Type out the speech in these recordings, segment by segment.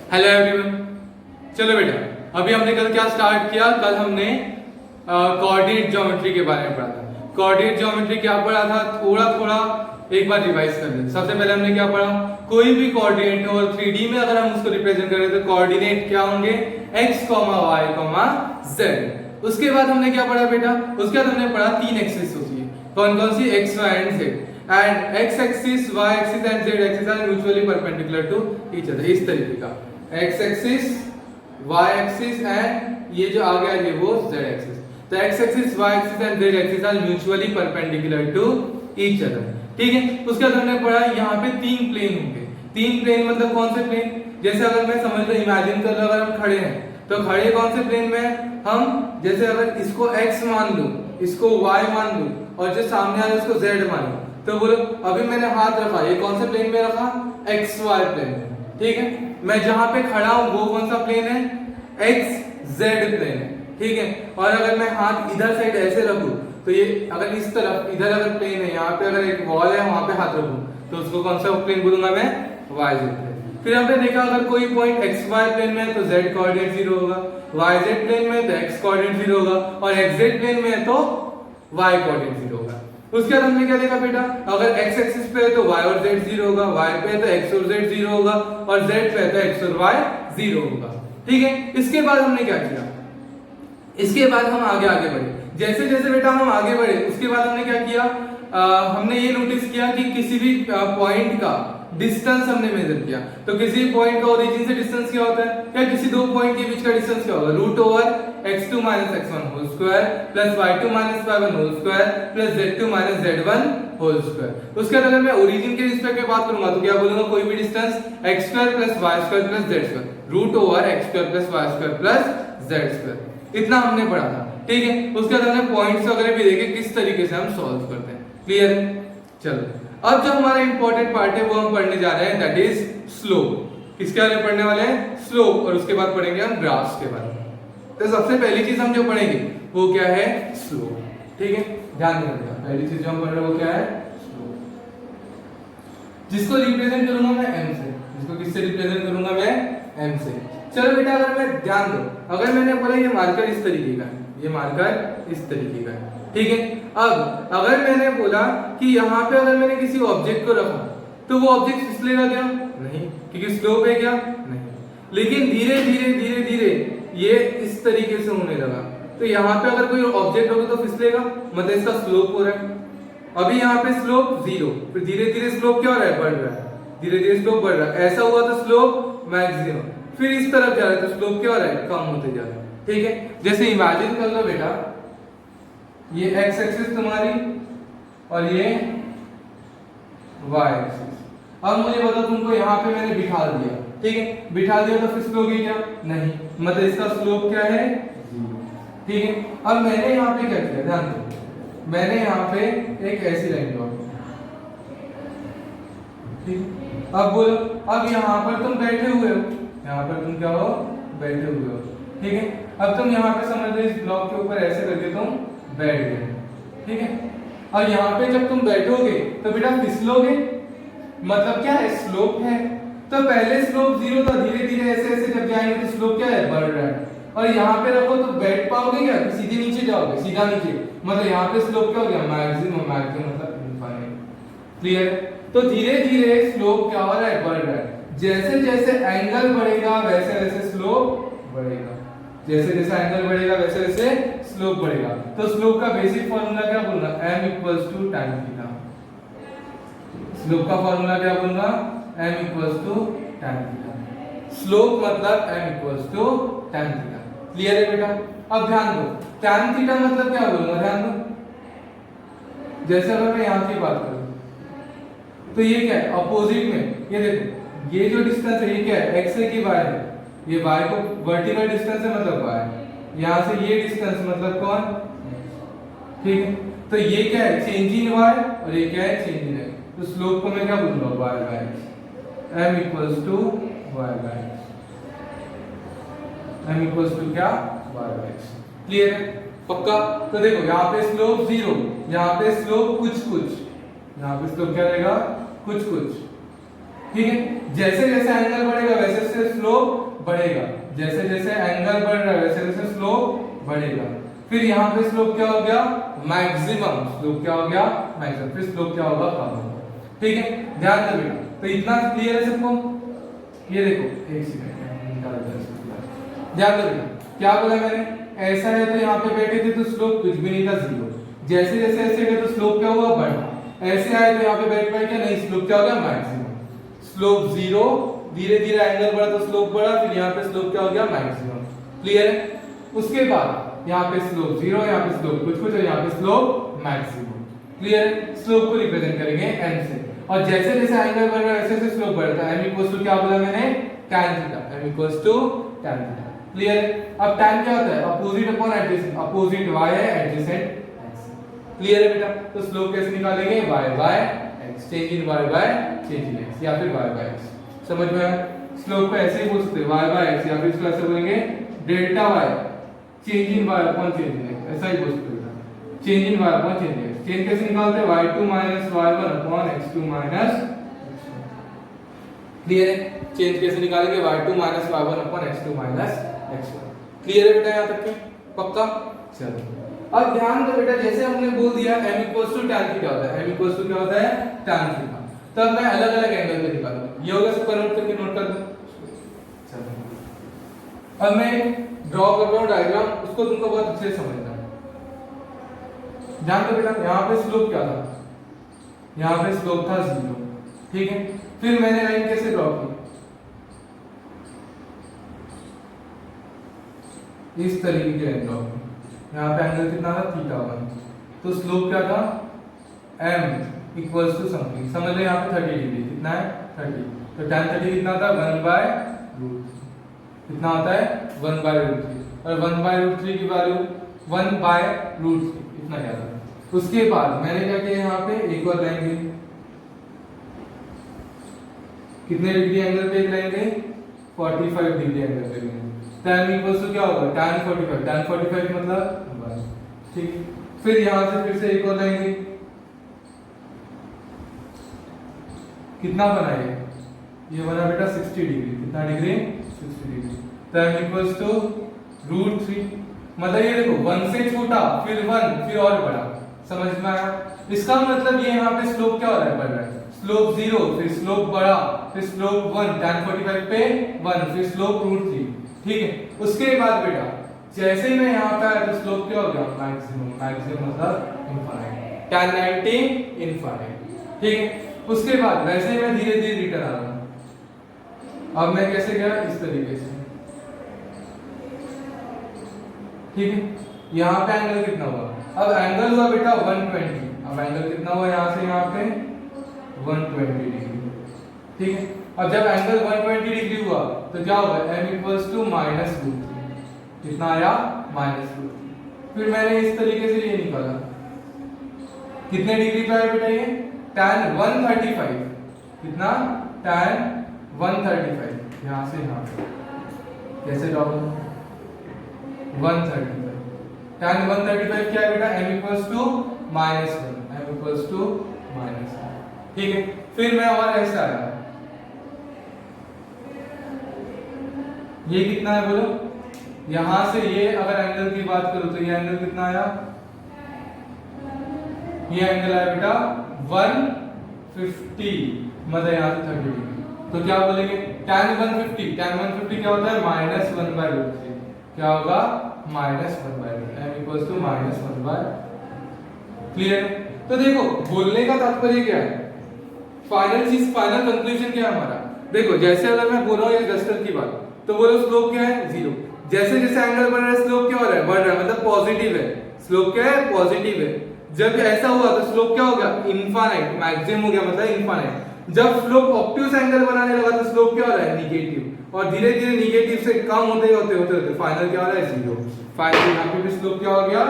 Hello everyone. चलो बेटा, अभी हमने कल क्या स्टार्ट किया? कल हमने कोऑर्डिनेट ज्योमेट्री के बारे में पढ़ा था। कोऑर्डिनेट ज्योमेट्री क्या पढ़ा था? थोड़ा थोड़ा एक बार रिवाइज कर लेते। सबसे पहले हमने क्या पढ़ा? कोई भी कोऑर्डिनेट और 3D में अगर हम उसको रिप्रेजेंट करें तो कोऑर्डिनेट क्या होंगे? x, y, z। उसके बाद हमने क्या पढ़ा बेटा? उसके बाद हमने पढ़ा 3 एक्सिस होती है। कौन कौन सी? x, y and z। And x axis, y axis and z axis are mutually perpendicular to each other. इस तरीके का x axis, y axis and ये जो आ गया ये वो z एक्सिस। तो x axis, y axis and z axis are mutually perpendicular to each other. ठीक है। उसके बाद हमने पढ़ा यहाँ पे 3 प्लेन होंगे। 3 प्लेन मतलब कौन से प्लेन? जैसे अगर मैं समझ लो, इमेजिन कर लो अगर हम खड़े हैं तो खड़े कौन से प्लेन में? हम जैसे अगर इसको x मान लूं, इसको y मान लूं और जो सामने आ रहा है उसको z मान लूं, तो बोलो अभी मैंने हाथ रखा, ये कौन से प्लेन में रखा? xy प्लेन में। ठीक है। मैं जहां पे खड़ा हूं वो कौन सा प्लेन है? xz प्लेन है। ठीक है। और अगर मैं हाथ इधर साइड ऐसे रखूं तो ये अगर इस तरफ इधर अगर प्लेन है, यहाँ पे अगर एक वॉल है वहां पे हाथ रखूं तो उसको कौन सा प्लेन बोलूंगा मैं? yz plane. फिर हमने देखा अगर कोई पॉइंट xy प्लेन में है तो z कोऑर्डिनेट 0 होगा, yz प्लेन में है तो x कोऑर्डिनेट 0 होगा और xz प्लेन में है तो y कोऑर्डिनेट 0 होगा। उसके बाद हमने क्या देखा बेटा? अगर x एक्सिस पे है तो y और z 0 होगा, y पे है तो x और z 0 होगा और z पे है तो x और y 0 होगा। ठीक है। इसके बाद हमने क्या किया? इसके बाद हम आगे बढ़े। जैसे जैसे बेटा हम आगे बढ़े उसके बाद हमने क्या किया? हमने ये नोटिस किया कि किसी भी पॉइंट का डिस्टेंस हमने मेजर किया। तो किसी पॉइंट का ओरिजिन से डिस्टेंस क्या होता है? क्या किसी दो पॉइंट के बीच का डिस्टेंस क्या होगा? Root over x2 x1 whole square plus y2 y1 whole square plus z2 z1 whole square. उसके बाद अगर मैं ओरिजिन के रिस्पेक्ट में बात करूंगा तो क्या बोलूंगा? कोई भी distance x2 y2 z2 root over x2 y2 z2। इतना हमने पढ़ा था। ठीक है। उसके बाद हमने पॉइंट्स वगैरह भी देखे किस तरीके से हम सॉल्व करते हैं। क्लियर है? चलो, अब जो हमारा इंपॉर्टेंट पार्ट है वो हम पढ़ने जा रहे हैं, दैट इज स्लोप। किसके बारे में पढ़ने वाले हैं? स्लोप। और उसके बाद पढ़ेंगे हम ग्राफ्स के बारे में। तो सबसे पहली चीज हम जो पढ़ेंगे वो क्या है? स्लोप। ठीक है, ध्यान रखिएगा। पहली चीज जो हम पढ़ रहे हैं वो क्या है? स्लोप। जिसको रिप्रेजेंट करूंगा मैं m से। जिसको किससे रिप्रेजेंट करूंगा मैं? m से। चलो बेटा, अगर मैं ध्यान दो, अगर मैंने बोला ये मार्कर इस तरीके का है, ये मार्कर इस तरीके का है। ठीक है। अब अगर मैंने बोला कि यहाँ पे अगर मैंने किसी ऑब्जेक्ट को रखा तो वो ऑब्जेक्ट फिसलेगा क्या? नहीं, क्योंकि स्लोप है क्या? नहीं। लेकिन धीरे धीरे धीरे धीरे ये इस तरीके से होने लगा तो यहाँ पे अगर कोई ऑब्जेक्ट होगा तो फिसलेगा, मतलब इसका स्लोप हो रहा है। अभी यहाँ पे स्लोप 0, फिर धीरे धीरे स्लोप क्या हो रहा है? बढ़ रहा है। धीरे धीरे स्लोप बढ़ रहा है। ऐसा हुआ तो स्लोप मैक्सिमम, फिर इस तरफ जा रहा है तो स्लोप क्या हो रहा है? कम होते जा रहा है। ठीक है। जैसे इमेजिन कर लो बेटा, ये x एक्सिस तुम्हारी और ये y एक्सिस। अब मुझे बताओ, तुमको यहाँ पे मैंने बिठा दिया। ठीक है। बिठा दिया तो फिसलोगे क्या? नहीं, मतलब इसका स्लोप क्या है? 0। ठीक है। अब मैंने यहाँ पे क्या किया? ध्यान दो, मैंने यहाँ पे एक ऐसी लाइन ड्रॉ की। ठीक है। अब बोलो, अब यहाँ पर तुम बैठे हुए हो, यहाँ पर तुम क्या हो? बैठे हुए हो। ठीक है। अब तुम यहाँ पे समझ लो इस ब्लॉक के ऊपर ऐसे करके तुम बैठ गए। ठीक है। और यहाँ पे जब तुम बैठोगे तो बेटा फिसलोगे, मतलब क्या है? स्लोप है। तो पहले स्लोप 0 था, धीरे धीरे ऐसे ऐसे जब जाएंगे तो स्लोप क्या है? बढ़ रहा है। और यहाँ पे रखो तो बैठ पाओगे क्या? सीधे नीचे जाओगे, सीधा नीचे, मतलब यहाँ पे स्लोप क्या हो गया? मैक्सिमम। मैक्सिमम मतलब इनफाइनाइट। क्लियर? तो धीरे धीरे स्लोप क्या हो रहा है? बढ़ रहा है। जैसे जैसे एंगल बढ़ेगा वैसे वैसे स्लोप बढ़ेगा। जैसे जैसे एंगल बढ़ेगा वैसे वैसे स्लोप बढ़ेगा। तो स्लोप का बेसिक फार्मूला क्या बोलना? m equals to tan theta. Slope का फार्मूला क्या बोलना? m equals to tan theta. Slope मतलब m equals to tan theta. Clear है बेटा? अब ध्यान दो, tan थीटा मतलब क्या बोलूंगा? ध्यान दो, जैसे अगर मैं यहाँ की बात करूं तो ये क्या है? अपोजिट में ये देखो, ये जो डिस्टेंस है ये क्या है? x है कि y है? ये y को वर्टिकल डिस्टेंस है मतलब y, यहाँ से ये डिस्टेंस मतलब कौन? ठीक है। तो ये क्या है? चेंज इन y और ये क्या है? Change in x। तो स्लोप को मैं क्या बोलूंगा? y by x। m equals to y by x। m equals to क्या? y by x। क्लियर है? पक्का? तो देखो यहाँ पे स्लोप 0, यहाँ पे स्लोप कुछ कुछ, यहाँ पे स्लोप क्या रहेगा? कुछ कुछ। ठीक है, जैसे जैसे एंगल बढ़ेगा वैसे वैसे स्लोप बढ़ेगा, जैसे जैसे एंगल बढ़ रहा है वैसे वैसे स्लोप बढ़ेगा। फिर यहाँ पे स्लोप क्या हो गया, मैक्सिमम, स्लोप क्या हो गया, मैक्सिमम, फिर स्लोप क्या होगा, कम होगा। ठीक है, ध्यान दो बेटा, तो इतना क्लियर है सबको? ये देखो एक सेकंड, ध्यान दो बेटा, क्या बोला मैंने, ऐसा है तो यहाँ पे बैठे थे तो स्लोप कुछ भी नहीं था, जीरो। जैसे जैसे ऐसे गए तो स्लोप क्या हुआ, बढ़ा। ऐसे आए तो यहाँ पे बैठ पाए क्या, नहीं, स्लोप क्या हो गया, मैक्सिमम। स्लोप जीरो, धीरे धीरे एंगल बढ़ा तो स्लोप बढ़ा, फिर यहाँ पे स्लोप क्या हो गया, मैक्सिमम। क्लियर है? उसके बाद यहाँ पे स्लोप जीरो, यहाँ पे स्लोप कुछ कुछ और यहाँ पे स्लोप मैक्सिमम। क्लियर है? स्लोप को रिप्रेजेंट करेंगे m से, और जैसे जैसे एंगल बढ़ रहा है वैसे वैसे स्लोप बढ़ता है। m इक्वल्स टू क्या बोला मैंने, tan theta, m equals to tan theta. Clear है? अब tan क्या होता है, opposite upon adjacent, opposite y है, एडजेसेंट x। क्लियर है बेटा? तो स्लोप कैसे निकालेंगे, y by x, change in y by change in x, या फिर y बाय x। समझ में आया? स्लोप को ऐसे ही बोल सकते हैं, y बाय x, या फिर इसको ऐसे बोलेंगे delta y change in y upon change in x, ऐसा ही बोल सकते हैं, change in y upon change in x। Change कैसे निकालते हैं, y2 minus y1 upon x2 minus x1। Clear है? चेंज कैसे निकालेंगे, y2 minus y1 upon x2 minus x1। Clear है बेटा यहां तक के? पक्का? चलो अब ध्यान दो बेटा, जैसे हमने बोल दिया m equals to tan theta होता है, m इक्वल्स टू क्या होता है, tan थीटा। तब मैं अलग अलग एंगल पे निकालूंगा, ये होगा, सबका नोट करके नोट कर दो। चलो अब मैं ड्रॉ कर रहा हूं डायग्राम, उसको तुमको बहुत अच्छे से समझना है। ध्यान दो बेटा, यहाँ पे स्लोप क्या था, यहाँ पे स्लोप था जीरो। ठीक है, फिर मैंने लाइन कैसे ड्रॉ की, इस तरीके की लाइन ड्रॉ की। यहाँ पे एंगल कितना था, थीटा 1, तो स्लोप क्या था, m इक्वल्स टू समथिंग, समझ लो यहाँ पे 30 डिग्री, कितना है 30, तो tan 30 कितना था, 1/√3, कितना होता है 1/√3, और 1/√3 की वैल्यू 1/√3 इतना क्या था। उसके बाद मैंने क्या किया, यहाँ पे एक और लाइन ली, कितने डिग्री एंगल पे एक लाइन गई, 45 डिग्री एंगल पे गई। tan इक्वल्स टू क्या होगा, tan 45, tan 45 मतलब 1, ठीक है। फिर यहाँ से फिर से एक और लाइन गई, कितना बना ये बना बेटा 60 डिग्री, कितना degree, 60 degree. tan equals to √3, मतलब ये देखो 1 से छोटा, फिर 1, फिर और बड़ा। समझ में आया? इसका मतलब ये यहाँ पे स्लोप क्या हो रहा है, बढ़ रहा है। स्लोप 0, फिर स्लोप बढ़ा, फिर स्लोप 1, tan 45 पे 1, फिर स्लोप √3। ठीक है, उसके बाद बेटा जैसे ही मैं यहाँ पे आया तो स्लोप क्या हो गया, मैक्सिमम, मैक्सिमम मतलब इनफाइनाइट, tan 90 इनफाइनाइट। ठीक है, उसके बाद वैसे ही मैं धीरे धीरे रिटर्न आ रहा हूँ। अब मैं कैसे गया, इस तरीके से। ठीक है, यहाँ पे एंगल कितना हुआ, अब एंगल हुआ बेटा 120, अब एंगल कितना हुआ यहाँ से यहाँ पे 120 डिग्री। ठीक है, अब जब एंगल 120 डिग्री हुआ तो क्या होगा, m इक्वल्स टू -√3, कितना आया, -√3। फिर मैंने इस तरीके से ये निकाला, कितने डिग्री पे आया बेटा ये, tan 135, कितना, tan 135, यहाँ से यहाँ पे कैसे ड्रॉ करूं, 135, tan 135 क्या है बेटा, m equals to -1, m equals to -1। ठीक है, फिर मैं और ऐसा आया, ये कितना है बोलो, यहां से ये अगर एंगल की बात करूं तो ये एंगल कितना आया, ये एंगल आया बेटा 150, मतलब यहां से 30 डिग्री। तो क्या बोलेंगे, tan 150, tan 150 क्या होता है, -1/√3, क्या होगा, -1/√3, m इक्वल्स टू -1/। क्लियर? तो देखो बोलने का तात्पर्य क्या है, फाइनल चीज, फाइनल कंक्लूजन क्या है हमारा। देखो जैसे अगर मैं बोल रहा हूँ ये रस्टर की बात, तो बोलो स्लोप क्या है, 0। जैसे जैसे एंगल बढ़ रहा है स्लोप क्या हो रहा है, बढ़ रहा है, मतलब पॉजिटिव है। स्लोप क्या है, पॉजिटिव है। जब ऐसा हुआ तो स्लोप क्या हो गया, इनफाइनाइट, मैक्सिमम हो गया, मतलब इनफाइनाइट। जब स्लोप ऑब्ट्यूज एंगल बनाने लगा तो स्लोप क्या हो रहा है, निगेटिव, और धीरे धीरे निगेटिव से कम होते होते होते होते फाइनल क्या हो रहा है, 0। फाइनल यहाँ पे भी स्लोप क्या हो गया,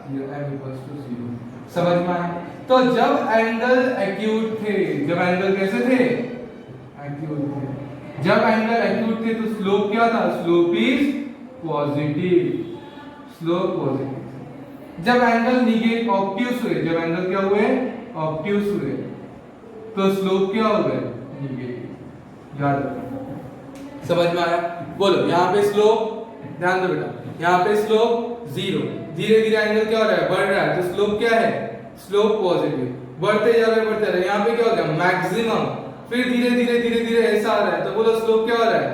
m इक्वल्स टू 0। समझ में आया? तो जब एंगल एक्यूट थे, जब एंगल कैसे थे, एक्यूट थे, जब एंगल एक्यूट थे तो स्लोप क्या था, slope is positive, slope positive. जब एंगल निगेटिव ऑब्ट्यूज हुए, जब एंगल क्या हुए, ऑब्ट्यूज हुए, तो स्लोप क्या हो गए, निगेटिव। याद रखो। समझ में आया? बोलो यहाँ पे स्लोप, ध्यान दो बेटा, यहाँ पे स्लोप 0, धीरे धीरे एंगल क्या हो रहा है, बढ़ रहा है, तो स्लोप क्या है, स्लोप पॉजिटिव, बढ़ते जा रहे बढ़ते रहे। यहाँ पे क्या हो गया, मैक्सिमम, फिर धीरे धीरे धीरे धीरे ऐसा आ रहा है, तो बोलो स्लोप क्या हो रहा है,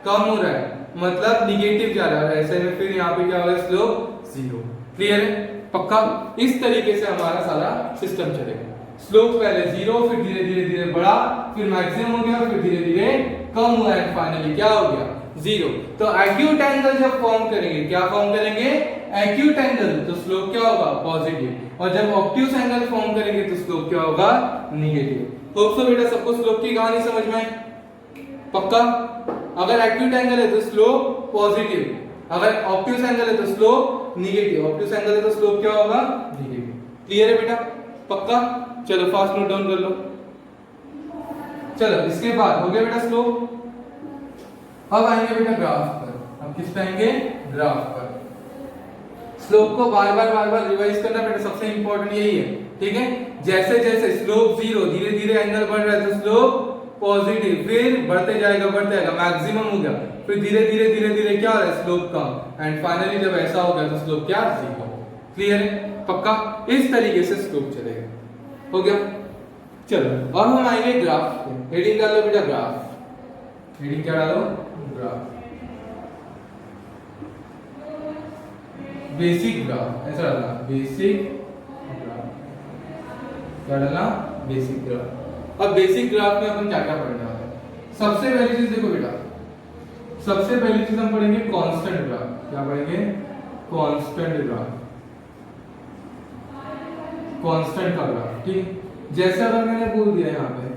कम हो रहा है, मतलब निगेटिव जा रहा है। ऐसे में फिर यहाँ पे क्या हो रहा है, स्लोप 0। क्लियर है? पक्का? इस तरीके से हमारा सारा सिस्टम चलेगा। स्लोप पहले 0, फिर धीरे धीरे धीरे बढ़ा, फिर मैक्सिमम हो गया, फिर धीरे धीरे कम हुआ एंड फाइनली क्या हो गया, 0। तो एक्यूट एंगल जब फॉर्म करेंगे, क्या फॉर्म करेंगे, एक्यूट एंगल, तो स्लोप क्या होगा, पॉजिटिव, और जब ऑब्ट्यूस एंगल फॉर्म करेंगे तो स्लोप क्या होगा, नेगेटिव। होप सो बेटा सबको स्लोप की कहानी समझ में आई? पक्का? अगर एक्यूट एंगल है तो स्लोप पॉजिटिव, अगर ऑब्ट्यूस एंगल है तो स्लोप नेगेटिव, ऑब्ट्यूस एंगल है तो स्लोप क्या होगा, नेगेटिव। क्लियर है बेटा? पक्का? चलो फास्ट नोट डाउन कर लो। चलो इसके बाद हो गया बेटा स्लोप। अब आएंगे बेटा ग्राफ पर। अब किस पे आएंगे, ग्राफ पर। स्लोप को बार बार रिवाइज करना बेटा सबसे इंपॉर्टेंट यही है, ठीक है? जैसे जैसे स्लोप 0, धीरे धीरे एंगल बढ़ रहा है तो स्लोप पॉजिटिव, फिर बढ़ते जाएगा मैक्सिमम हो गया, फिर धीरे धीरे धीरे धीरे क्या हो रहा है, स्लोप कम, एंड फाइनली जब ऐसा हो गया तो स्लोप क्या, 0। क्लियर है? पक्का? इस तरीके से स्लोप चलेगा। हो गया? चलो अब हम आएंगे ग्राफ पे। हेडिंग डालो बेटा ग्राफ। हेडिंग क्या डालो, ग्राफ, बेसिक ग्राफ, ऐसा डालना, बेसिक ग्राफ। क्या डालना, बेसिक ग्राफ। अब बेसिक ग्राफ में अपन क्या क्या पढ़ने वाले हैं? सबसे पहली चीज देखो बेटा, सबसे पहली चीज हम पढ़ेंगे कांस्टेंट ग्राफ। क्या पढ़ेंगे, कांस्टेंट ग्राफ, कांस्टेंट का ग्राफ। ठीक, जैसे अगर मैंने बोल दिया यहाँ पे,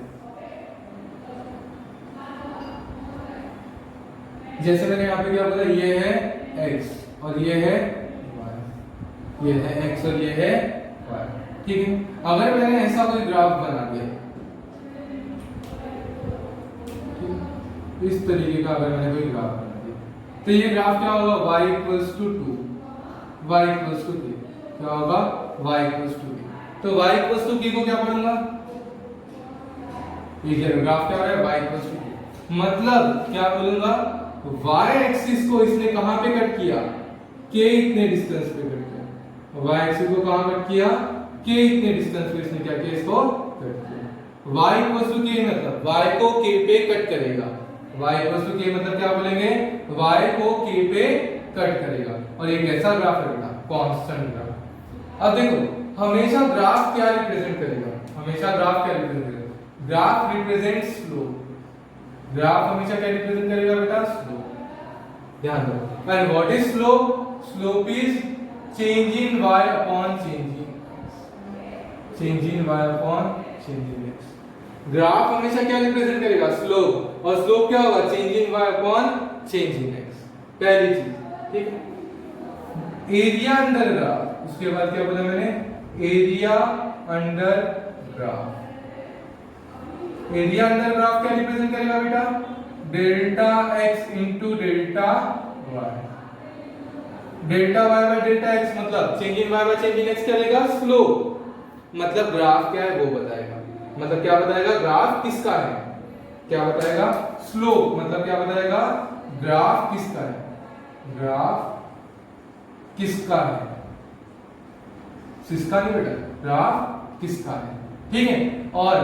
जैसे मैंने यहाँ पे क्या बोला, ये है x और ये है y, ये है x और ये है y। ठीक है, अगर मैंने ऐसा कोई ग्राफ बना दिया, इस तरीके का अगर मैंने कोई ग्राफ बना दिया, तो ये ग्राफ क्या होगा, y equals to 2, y equals to 3। क्या होगा, y इक्वल्स टू 3। तो y इक्वल्स टू k को क्या पढ़ूंगा, ये ग्राफ क्या हो रहा है, y इक्वल्स टू k, मतलब क्या बोलूंगा, y एक्सिस को इसने कहां पे कट किया, k इतने डिस्टेंस पे कट किया। y एक्सिस को कहां कट किया, k इतने डिस्टेंस पे इसने क्या किया, इसको कट किया। y इक्वल्स टू k मतलब y को k पे कट करेगा, y इक्वल्स टू k मतलब क्या बोलेंगे, y को k पे कट करेगा, और एक ऐसा ग्राफ है बेटा, कांस्टेंट ग्राफ। अब देखो हमेशा ग्राफ क्या रिप्रेजेंट करेगा, हमेशा ग्राफ क्या रिप्रेजेंट करेगा, ग्राफ रिप्रेजेंट स्लोप। ग्राफ हमेशा क्या रिप्रेजेंट करेगा बेटा, स्लोप। ध्यान दो। And what is slope, slope is change in y upon change in y upon change in x। Graph हमेशा क्या रिप्रेजेंट करेगा, स्लोप, और स्लोप क्या होगा, change in y upon change in x। पहली चीज, ठीक है। एरिया अंडर ग्राफ, उसके बाद क्या बोला मैंने, area under graph. Area under graph क्या रिप्रेजेंट करेगा बेटा, delta x into delta y। Delta y by delta x मतलब change in y by change in x क्या लेगा, स्लोप, मतलब ग्राफ क्या है वो बताएगा, मतलब क्या बताएगा, ग्राफ किसका है, क्या बताएगा, स्लोप, मतलब क्या बताएगा, ग्राफ किसका है, ग्राफ किसका है, किसका नहीं बेटा, ग्राफ किसका है। ठीक है, और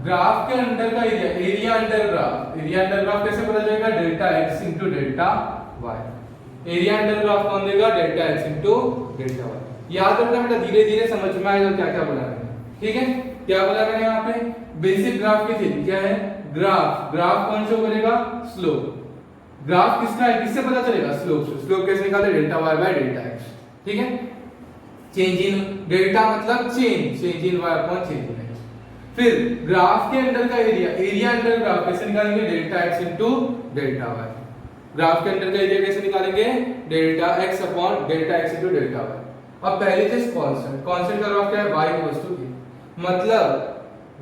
ग्राफ के अंदर का area, area under graph, area under graph कैसे पता चलेगा, delta x into delta y। Area under graph कौन देगा, delta x into delta y। याद रखना बेटा, धीरे धीरे समझ में आएगा क्या क्या बोला मैंने। ठीक है, क्या बोला मैंने यहाँ पे, बेसिक ग्राफ की थ्योरी क्या है, ग्राफ, ग्राफ कौन शो करेगा, स्लोप। ग्राफ किसका है, किससे पता चलेगा, स्लोप से। स्लोप कैसे निकाले, delta y by delta x। ठीक है, चेंज इन डेल्टा मतलब change, change in y upon change in x। फिर ग्राफ के अंदर का एरिया, एरिया अंडर ग्राफ कैसे निकालेंगे, delta x into delta y। Graph के अंदर का एरिया कैसे निकालेंगे, delta x upon delta x into delta y। अब पहली चीज कांस्टेंट, कांस्टेंट का ग्राफ क्या है, y इक्वल्स टू k, मतलब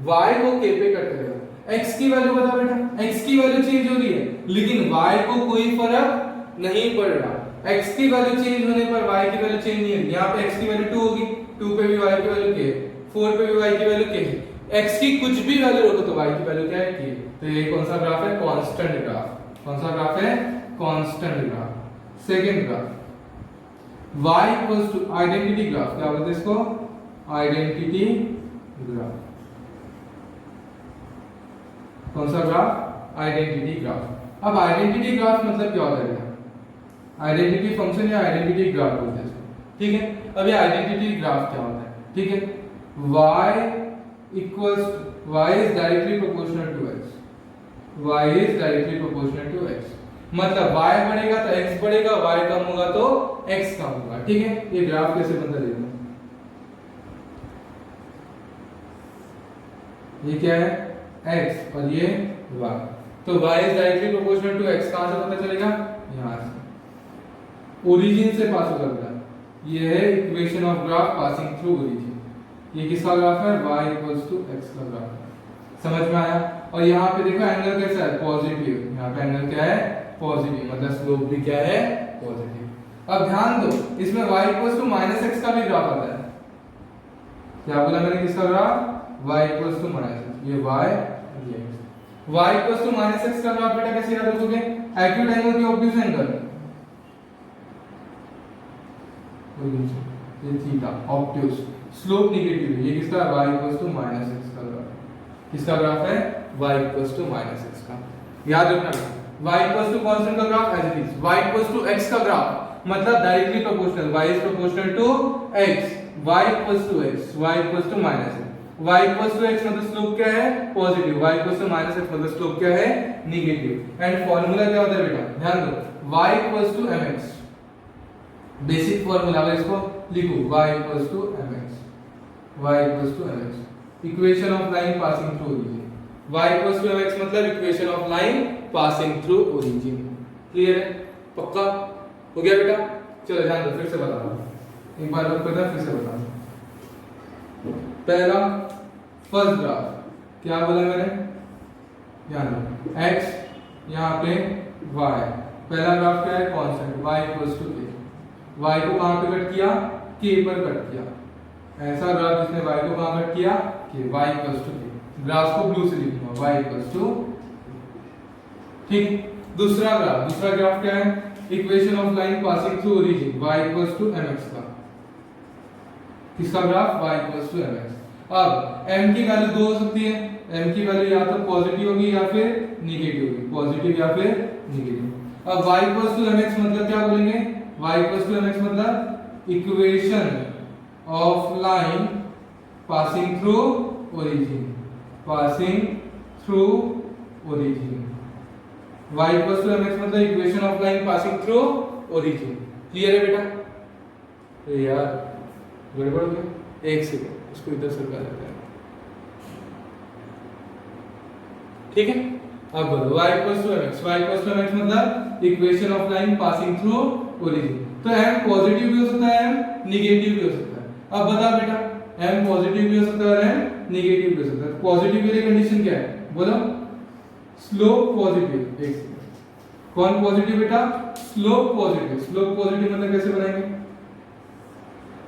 y को k पे कट करेगा। x की वैल्यू बता बेटा, x की वैल्यू चेंज हो रही है लेकिन y को कोई फर्क नहीं पड़ रहा। x की वैल्यू चेंज होने पर y की वैल्यू चेंज नहीं होगी। यहाँ पे x की वैल्यू 2 होगी, 2 पे भी y की वैल्यू k है, 4 पे भी y की वैल्यू k है। x की कुछ भी वैल्यू रखो तो y की वैल्यू क्या है k। तो ये कौन सा ग्राफ है? Constant graph. कौन सा ग्राफ है? Constant graph. Second graph y equals to identity graph. क्या बोलते हैं इसको? Identity graph. कौन सा ग्राफ? Identity graph. अब आइडेंटिटी ग्राफ मतलब क्या होता है? आइडेंटिटी फंक्शन या आइडेंटिटी ग्राफ बोलते हैं इसको, ठीक है। अब ये आइडेंटिटी ग्राफ क्या होता है? ठीक है, y is directly proportional to x। y is directly proportional to x मतलब y बढ़ेगा तो x बढ़ेगा, y कम होगा तो x कम होगा, ठीक है। ये ग्राफ कैसे बनता है देखो, ये क्या है? x और ये y। तो y is directly proportional to x कहां से पता चलेगा? यहां से, ओरिजिन से पास होता है। ये है equation of graph passing through origin. ये किसका ग्राफ है? y इक्वल्स टू x का ग्राफ है। समझ में आया? और यहाँ पे देखो एंगल कैसा है? पॉजिटिव। यहाँ पे एंगल क्या है? पॉजिटिव, मतलब स्लोप भी क्या है? पॉजिटिव। अब ध्यान दो, इसमें y इक्वल्स टू -x का भी ग्राफ आता है। क्या बोला मैंने? किसका graph? y equals to -x। ये y, ये x। y equals to -x का ग्राफ बेटा कैसे याद रखोगे? एक्यूट एंगल की ऑब्ट्यूज एंगल, ये थीटा ऑब्ट्यूज, स्लोप नेगेटिव है। ये किसका? y इक्वल्स टू -x का ग्राफ। किसका ग्राफ है? y इक्वल्स टू -x का। याद रखना, y इक्वल्स टू कांस्टेंट का graph as it is, y equals to x का ग्राफ मतलब directly proportional, y is proportional to x, y equals to x, y equals to -x। y equals to x मतलब slope क्या है? Positive. y equals to -x मतलब slope क्या है? Negative. And formula क्या होता है बेटा? ध्यान दो, y equals to mx, basic formula है, इसको लिखो, y equals to mx, y equals to mx, equation of line passing through origin. y equals to mx मतलब equation of line passing through origin. Clear है? पक्का हो गया बेटा? चलो ध्यान दो, फिर से बता रहा हूं, एक बार रब करना, फिर से बता। पहला फर्स्ट ग्राफ क्या बोला मैंने? ध्यान दो, x यहाँ पे y, पहला ग्राफ क्या है? Constant, y equals to k। y को कहां पे कट किया? k पर कट किया। ऐसा ग्राफ जिसने y को कहां कट किया? k, y equals to k। Graph को ब्लू से लिखूंगा, y इक्वल्स टू, ठीक। दूसरा ग्राफ क्या है? Equation of line passing through origin, y equals to mx का। किसका graph? y equals to mx। अब m की वैल्यू दो हो सकती है, m की वैल्यू या तो पॉजिटिव होगी या फिर नेगेटिव होगी, पॉजिटिव या फिर नेगेटिव। अब y इक्वल्स टू mx मतलब क्या बोलेंगे? y इक्वल्स टू mx मतलब equation of line passing through origin, passing through origin. y equals to mx मतलब equation of line passing through origin. Clear है बेटा? अरे यार गड़बड़ हो गया, एक सेकंड, इसको इधर सरका देते हैं, ठीक है। अब बोलो y equals to mx, y equals to mx मतलब equation of line passing through origin. तो m पॉजिटिव भी हो सकता है, m नेगेटिव भी हो सकता है। अब बता बेटा, m पॉजिटिव भी हो सकता है और m नेगेटिव भी हो सकता है। पॉजिटिव के लिए कंडीशन क्या है? बोलो, स्लोप पॉजिटिव। एक सेकंड, कौन पॉजिटिव बेटा? Slope positive. स्लोप पॉजिटिव मतलब कैसे बनाएंगे?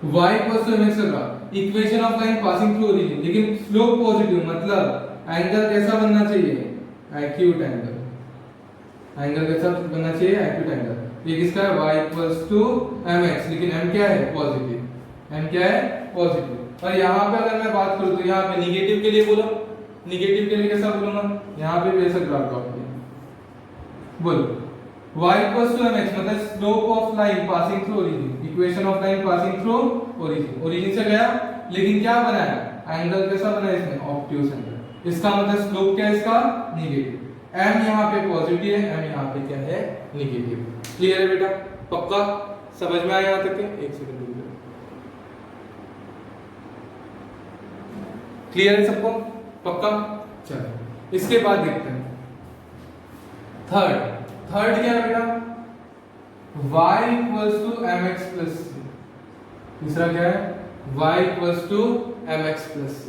y इक्वल्स टू mx का equation of line passing through origin, लेकिन स्लोप पॉजिटिव मतलब एंगल कैसा बनना चाहिए? Acute angle. एंगल कैसा बनना चाहिए? Acute angle. ये किसका है? y इक्वल्स टू mx, लेकिन m क्या है? पॉजिटिव। m क्या है? पॉजिटिव। और यहाँ पे अगर मैं बात करूँ तो यहाँ पे नेगेटिव के लिए बोलो, नेगेटिव के लिए कैसा बोलूंगा? यहाँ पे भी ऐसा ग्राफ ड्रॉ किया, बोलो y इक्वल्स टू mx मतलब slope of line passing through origin, equation of line passing through origin. Origin से गया, लेकिन क्या बनाया? एंगल कैसा बनाया इसने? Obtuse angle. इसका मतलब स्लोप क्या है इसका? नेगेटिव। m यहाँ पे पॉजिटिव है, m यहाँ पे क्या है? नेगेटिव। क्लियर है बेटा? पक्का समझ में आया यहाँ तक के? एक सेकंड रुक जाओ। क्लियर है सबको? पक्का? चलो इसके बाद देखते हैं थर्ड क्या है बेटा? y equals to mx plus c। तीसरा क्या है? y equals to mx plus c,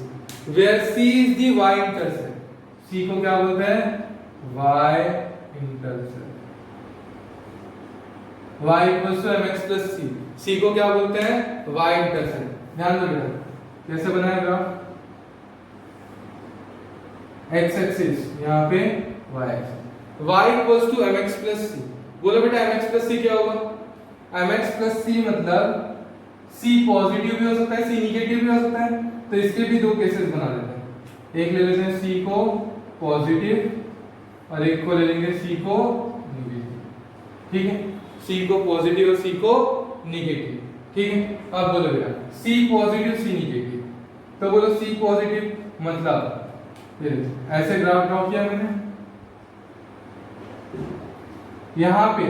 where c is the y intercept. c को क्या बोलते हैं? y intercept. y equals to mx plus c, c को क्या बोलते हैं? y intercept. ध्यान दो बेटा, कैसे बनाया ग्राफ? x एक्सिस, यहाँ पे y axis. y equals to mx plus c। बोलो बेटा mx प्लस c क्या होगा? mx प्लस c मतलब c पॉजिटिव भी हो सकता है, c निगेटिव भी हो सकता है, तो इसके भी दो केसेस बना लेते हैं। एक ले लेते हैं c को पॉजिटिव और एक को ले लेंगे c को नेगेटिव। ठीक है, c को पॉजिटिव और c को नेगेटिव। ठीक है, अब बोलो बेटा c पॉजिटिव c नेगेटिव, तो बोलो c पॉजिटिव मतलब ऐसे ग्राफ ड्रॉ किया मैंने, यहां पे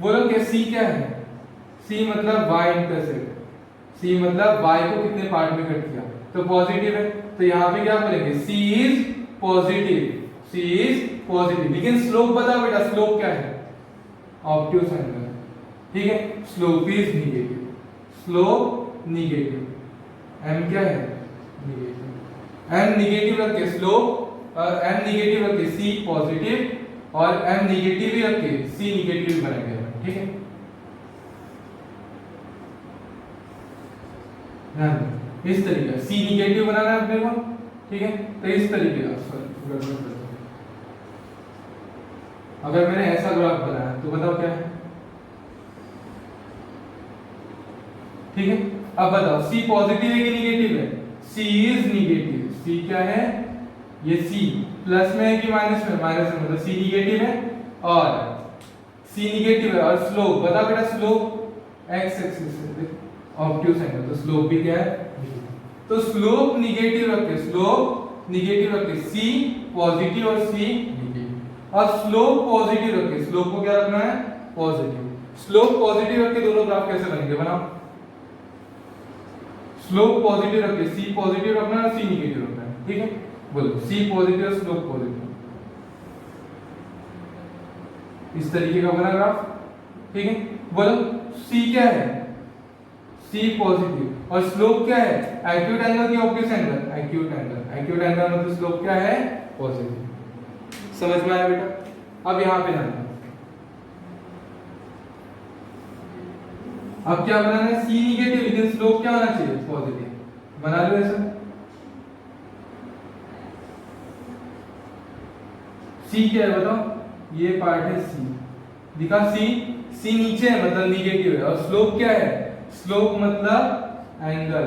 बोलो कि c क्या है? c मतलब y इंटरसेप्ट, c मतलब y को कितने पार्ट में कट किया, तो पॉजिटिव है, तो यहां पे क्या बोलेंगे? c is positive, c is positive. लेकिन स्लोप बताओ बेटा, स्लोप क्या है? Obtuse angle. ठीक है, slope is negative, slope negative, m क्या है? नेगेटिव। m नेगेटिव रख के स्लोप और m नेगेटिव रख के c पॉजिटिव और m नेगेटिव ही रख के c नेगेटिव बनाएंगे। ठीक है, इस तरीके c नेगेटिव बनाना है अपने को। ठीक है, तो इस तरीके का अगर मैंने ऐसा ग्राफ बनाया तो बताओ क्या है? ठीक है, अब बताओ c पॉजिटिव है कि नेगेटिव है? c इज नेगेटिव, c क्या है? ये c प्लस में है कि माइनस में? माइनस में, मतलब c नेगेटिव है और c नेगेटिव है। और स्लोप बताओ बेटा, स्लोप x एक्सिस है, ऑब्ट्यूज एंगल, तो स्लोप भी क्या है? तो स्लोप नेगेटिव रख के, स्लोप नेगेटिव रख के c पॉजिटिव और c नेगेटिव। अब स्लोप पॉजिटिव रख के, स्लोप को क्या रखना है? पॉजिटिव। स्लोप पॉजिटिव रख के दोनों ग्राफ कैसे बनेंगे? बनाओ। स्लोप पॉजिटिव रख के c पॉजिटिव रखना है और c नेगेटिव रखना है। ठीक है, बोलो c पॉजिटिव और स्लोप पॉजिटिव, इस तरीके का बना ग्राफ। ठीक है, बोलो c क्या है? c पॉजिटिव और स्लोप क्या है? एक्यूट एंगल की obtuse angle? Acute angle. Acute angle मतलब स्लोप क्या है? पॉजिटिव। समझ में आया बेटा? अब यहां पे ना, अब क्या बनाना है? c नेगेटिव, लेकिन स्लोप क्या होना चाहिए? पॉजिटिव। बना लो ऐसा। c क्या है बताओ? ये पार्ट है c, दिखा c नीचे है मतलब नेगेटिव है, और स्लोप क्या है? स्लोप मतलब एंगल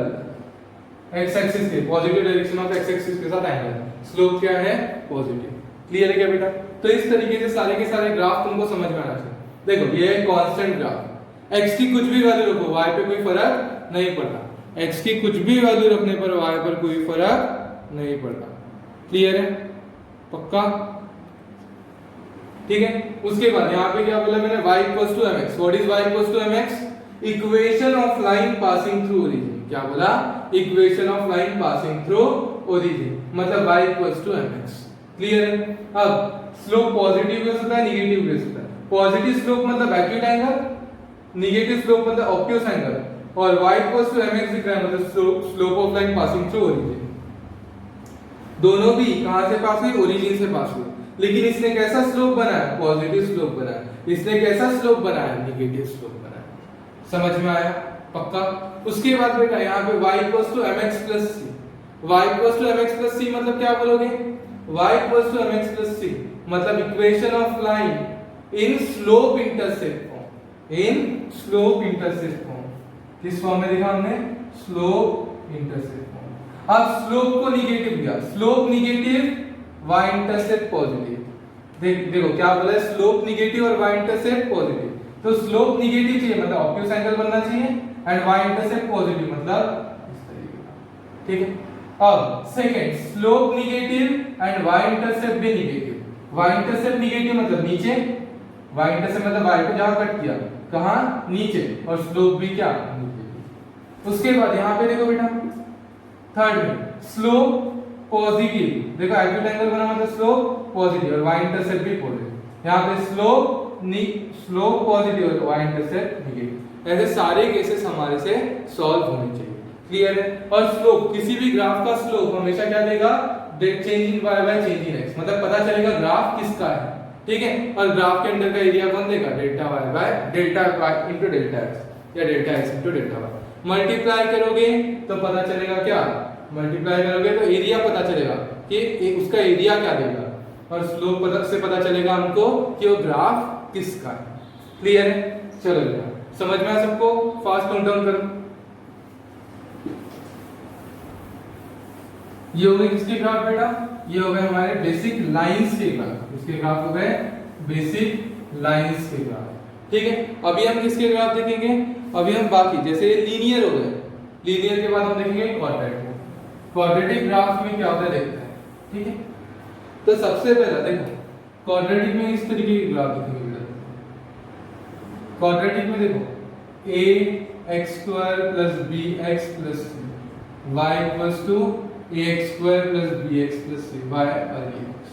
x एक्सिस के, positive direction of x axis के साथ एंगल। स्लोप क्या है? पॉजिटिव। क्लियर है क्या बेटा? तो इस तरीके से सारे के सारे ग्राफ तुमको समझ में आना चाहिए। देखो ये है कांस्टेंट ग्राफ, x की कुछ भी वैल्यू रखो y पे कोई फर्क नहीं पड़ता, x की कुछ भी वैल्यू रखने पर y पर कोई फर्क नहीं पड़ता। क्लियर है? पक्का? ठीक है, उसके बाद यहाँ पे क्या बोला मैंने? y equals to mx। What is y equals to mx? Equation of line passing through origin. क्या बोला? Equation of line passing through origin, मतलब y equals to mx। Clear है? अब स्लोप पॉजिटिव भी हो सकता है, नेगेटिव भी हो सकता है। पॉजिटिव स्लोप मतलब एक्यूट एंगल, नेगेटिव स्लोप मतलब ऑब्ट्यूज एंगल, और y इक्वल्स टू mx दिख रहा है मतलब slope of line passing through origin. दोनों भी कहां से पास हुई? ओरिजिन से पास हुई। लेकिन इसने कैसा स्लोप बनाया? पॉजिटिव स्लोप बनाया। इसने कैसा स्लोप बनाया? नेगेटिव स्लोप बनाया। समझ में आया? पक्का? उसके बाद बेटा यहाँ पे y equals to mx plus c। y equals to mx plus c मतलब क्या बोलोगे? y equals to mx plus c मतलब equation of line in slope intercept form. In slope intercept form. किस फॉर्म में देखा हमने? Slope intercept form. अब slope को नेगेटिव दिया, slope negative, y intercept positive. देखो क्या बोला है? स्लोप नेगेटिव और y इंटरसेप्ट पॉजिटिव। तो स्लोप नेगेटिव चाहिए मतलब ऑब्ट्यूज एंगल बनना चाहिए, एंड y इंटरसेप्ट पॉजिटिव मतलब इस तरीके का। ठीक है, अब second, slope negative and y intercept भी नेगेटिव। y इंटरसेप्ट नेगेटिव मतलब नीचे, y इंटरसेप्ट मतलब y को जहां कट किया, कहां? नीचे, और स्लोप भी क्या? नेगेटिव। उसके बाद यहां पे देखो बेटा थर्ड में स्लोप पॉजिटिव, देखो एक्यूट एंगल बना मतलब स्लोप पॉजिटिव और y इंटरसेप्ट भी पॉजिटिव। यहां पे स्लोप पॉजिटिव और y इंटरसेप्ट नेगेटिव। ऐसे सारे केसेस हमारे से सॉल्व होने चाहिए। क्लियर है? और स्लोप, किसी भी ग्राफ का स्लोप हमेशा क्या देगा? Change in y by change in x, मतलब पता चलेगा ग्राफ किसका है। ठीक है, और ग्राफ के अंदर का एरिया कौन देगा? Delta y by delta y into delta x या delta x into delta y। Multiply करोगे तो पता चलेगा क्या? मल्टीप्लाई करोगे तो एरिया पता चलेगा कि उसका एरिया क्या देगा, और स्लोप से पता चलेगा हमको कि वो ग्राफ किसका है। क्लियर है? चलो बेटा समझ में आया सबको? फास्ट काउंट डाउन करो। ये हो गए किसके ग्राफ बेटा? ये हो गए हमारे बेसिक लाइंस के ग्राफ। इसके ग्राफ हो गए बेसिक लाइंस के ग्राफ। ठीक है, अभी हम किसके ग्राफ देखेंगे? अभी हम बाकी जैसे ये लीनियर हो गए, लीनियर के बाद हम देखेंगे क्वाड्रेटिक। क्वाड्रेटिक ग्राफ में क्या होता है देखते हैं। ठीक है, तो सबसे पहला देखो क्वाड्रेटिक में इस तरीके की ग्राफ देखेंगे बेटा। क्वाड्रेटिक में देखो ax² + bx + c y = ax² + bx + c y और ax।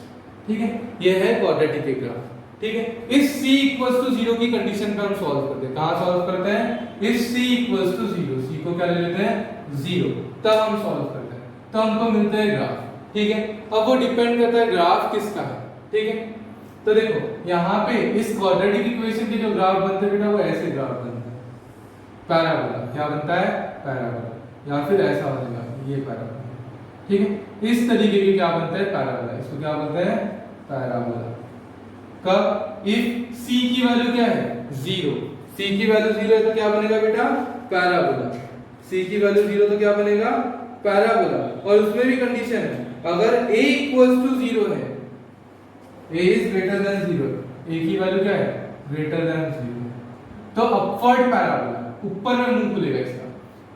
ठीक है, ये है क्वाड्रेटिक के ग्राफ। ठीक है, इस c = 0 की कंडीशन पे हम सॉल्व करते हैं। कहां सॉल्व करते हैं? इस c = 0, c को क्या ले लेते हैं 0, तब हम सॉल्व करते हैं, तो हमको मिलता है ग्राफ। ठीक है, अब वो डिपेंड करता है ग्राफ किसका है। ठीक है, तो देखो यहाँ पे इस क्वाड्रेटिक इक्वेशन के जो ग्राफ बनते हैं बेटा वो ऐसे ग्राफ बनते हैं, पैराबोला। क्या बनता है? पैराबोला, या फिर ऐसा बनेगा ये पैराबोला। ठीक है, इस तरीके के क्या बनता है? पैराबोला। इसको क्या बोलते हैं? पैराबोला। कब? इफ c की वैल्यू क्या है 0, c की वैल्यू 0 है तो क्या बनेगा बेटा? पैराबोला। c की वैल्यू 0 तो क्या बनेगा? पैराबोला। और उसमें भी कंडीशन है, अगर a = 0 है, a is greater than 0, a की वैल्यू क्या है? greater than 0, तो अपवर्ड पैराबोला, ऊपर में मुंह खुलेगा इसका।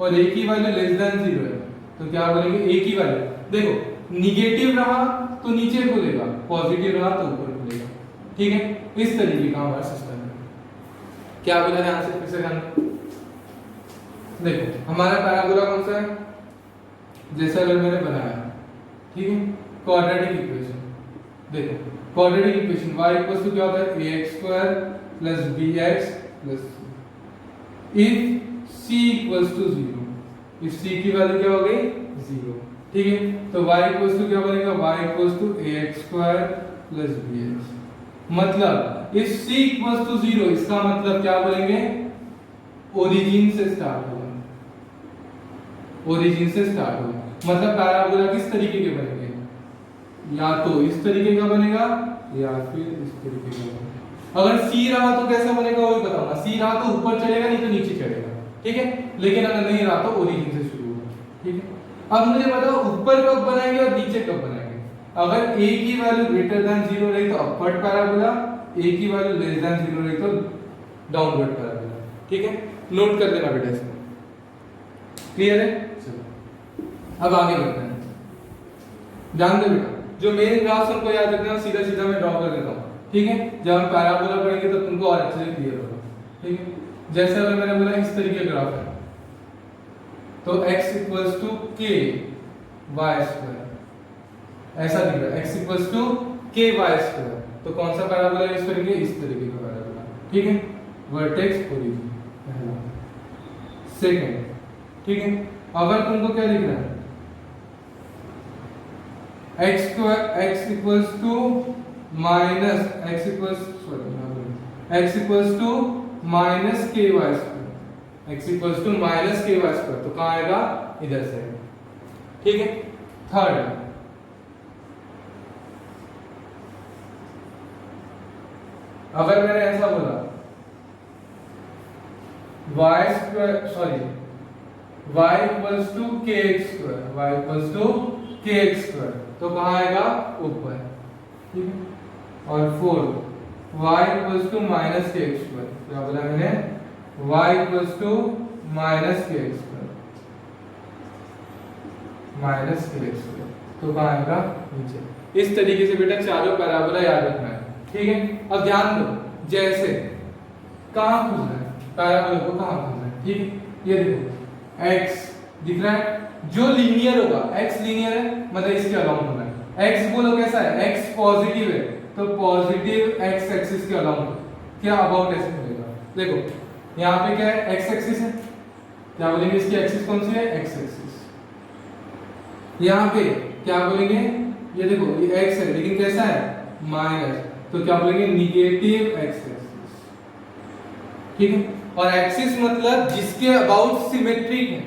और a की वैल्यू लेस देन 0 है तो क्या बोलेंगे? a की वैल्यू देखो निगेटिव रहा तो नीचे खुलेगा, पॉजिटिव रहा तो ऊपर खुलेगा। ठीक है, इस तरीके का हमारा सिस्टम है। क्या बोला ध्यान से? फिर से ध्यान देखो, हमारा पैराबोला कौन सा है? जैसा अगर मैंने बनाया, ठीक है, क्वाड्रेटिक इक्वेशन। देखो क्वाड्रेटिक इक्वेशन y = क्या होता है? ax² + bx + c। If c = 0, if c की वैल्यू क्या हो गई? 0। ठीक है, तो y = क्या बनेगा? y = ax² + bx। मतलब इफ c = 0, इसका मतलब क्या बोलेंगे? ओरिजिन से स्टार्ट होगा, ओरिजिन से स्टार्ट होगा। मतलब पैराबोला किस तरीके के बनेंगे? या तो इस तरीके का बनेगा या फिर इस तरीके का बनेगा। अगर c रहा तो कैसा बनेगा वो भी बताऊंगा। c रहा तो ऊपर चढ़ेगा, नहीं तो नीचे चढ़ेगा। ठीक है, लेकिन अगर नहीं रहा तो ओरिजिन से शुरू होगा। ठीक है, अब मुझे बताओ ऊपर कब बनाएंगे और नीचे कब बनाएंगे? अगर a की वैल्यू ग्रेटर देन 0 रही तो अपवर्ड पैराबोला, a की वैल्यू लेस देन 0 रही तो डाउनवर्ड पैराबोला। ठीक है, नोट कर देना बेटा इसको। क्लियर है? चलो अब आगे बढ़ते हैं। ध्यान दो बेटा, जो मेन ग्राफ्स हमको याद रखना है सीधा सीधा मैं ड्रॉ कर देता हूं। ठीक है, जब हम पैराबोला पढ़ेंगे तो तुमको और अच्छे से क्लियर होगा। ठीक है, जैसे अगर मैंने बोला इस तरीके का ग्राफ है तो x = k/y², ऐसा दिख रहा है x = k/y², तो कौन सा पैराबोला यूज करेंगे? इस तरीके का पैराबोला। ठीक है, वर्टेक्स ओरिजिन पहला। सेकंड, ठीक है, अगर तुमको क्या दिख रहा है? x = -ky², तो कहां आएगा? इधर से। ठीक है, थर्ड, अगर मैंने ऐसा बोला y = kx², तो कहां आएगा? ऊपर। ठीक है, और फोर्थ y = -kx², क्या बोला मैंने? y = -kx², तो कहां आएगा? नीचे। इस तरीके से बेटा चारों पैराबोला याद रखना है। ठीक है, अब ध्यान दो, जैसे कहां खुलना है पैराबोला को, कहां खुलना है? ठीक है, ये देखो x दिख रहा है, जो लीनियर होगा, x लीनियर है मतलब इसके अलाउंग होना है। x बोलो कैसा है? x पॉजिटिव है तो पॉजिटिव x एक्सिस के अलाउंग क्या अबाउट ऐसे मिलेगा। देखो यहाँ पे क्या है? x एक्सिस है, क्या बोलेंगे? इसकी एक्सिस कौन सी है? x axis. यहाँ पे क्या बोलेंगे? ये देखो ये x है लेकिन कैसा है? माइनस, तो क्या बोलेंगे? Negative x axis. ठीक है, और एक्सिस मतलब जिसके अबाउट सिमेट्रिक है।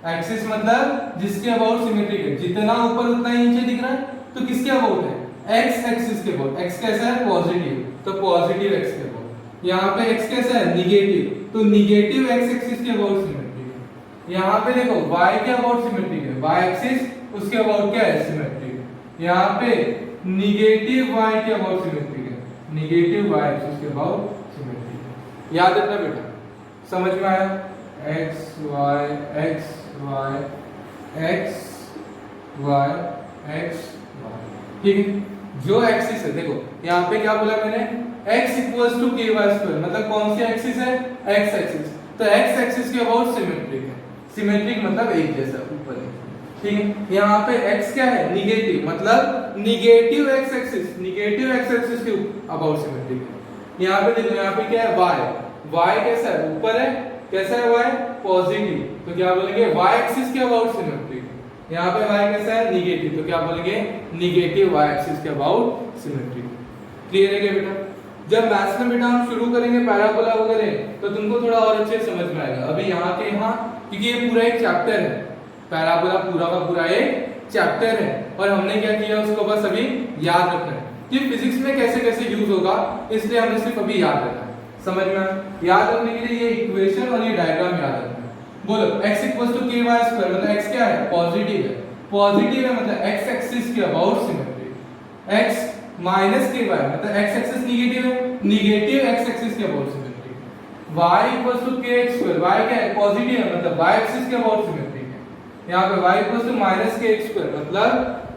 एक्सिस मतलब जिसके अबाउट सिमेट्रिक है, जितना ऊपर उतना ही नीचे दिख रहा है तो किसके अबाउट है? एक्स एक्सिस के अबाउट। एक्स कैसा है? पॉजिटिव, तो पॉजिटिव एक्स के अबाउट। यहाँ पे एक्स कैसा है? निगेटिव, तो निगेटिव एक्स एक्सिस के अबाउट सिमेट्रिक है। यहाँ पे देखो वाई के अबाउट सिमेट्रिक है, वाई एक्सिस उसके अबाउट क्या है? सिमेट्रिक है। यहाँ पे निगेटिव वाई के अबाउट सिमेट्रिक है, निगेटिव वाई एक्सिस के अबाउट सिमेट्रिक है। याद रखना बेटा, समझ में आया? X y x y x y x y, ठीक है। जो एक्सिस है देखो यहाँ पे क्या बोला मैंने, x इक्वल्स टू के वाई स्क्वायर, मतलब कौन सी एक्सिस है? x एक्सिस, तो x एक्सिस के अबाउट सिमेट्रिक है। सिमेट्रिक मतलब एक जैसा ऊपर है, ठीक है। यहाँ पे x क्या है? निगेटिव, मतलब negative x axis, negative x axis के अबाउट सिमेट्रिक है। यहाँ पे देखो, यहाँ पे क्या है? y, y कैसा है? ऊपर है, कैसा है y? पॉजिटिव, तो क्या बोलेंगे? y एक्सिस के अबाउट सिमेट्रिक। यहाँ पे y कैसा है? निगेटिव, तो क्या बोलेंगे? निगेटिव y एक्सिस के अबाउट सिमेट्रिक। क्लियर है क्या बेटा? जब मैथ्स में बेटा हम शुरू करेंगे पैराबोला वगैरह, तो तुमको थोड़ा और अच्छे समझ में आएगा। अभी यहाँ के यहाँ, क्योंकि ये पूरा एक चैप्टर है, पैराबोला पूरा का पूरा एक चैप्टर है, और हमने क्या किया उसको बस अभी याद रखना है कि फिजिक्स में कैसे कैसे यूज होगा, इसलिए हमने सिर्फ अभी याद रखना है। समझ में? याद रखने के लिए ये इक्वेशन और ये डायग्राम याद रखना है। बोलो x इक्वल्स टू के वाई स्क्वायर, मतलब x क्या है? पॉजिटिव है, पॉजिटिव है मतलब x एक्सिस के about symmetric. x minus k y मतलब x एक्सिस निगेटिव है, निगेटिव x एक्सिस के about symmetric. y equals to k x square, y क्या है? पॉजिटिव है मतलब y एक्सिस के अबाउट सिमेट्रिक है। यहाँ पे y equals to minus k x square, मतलब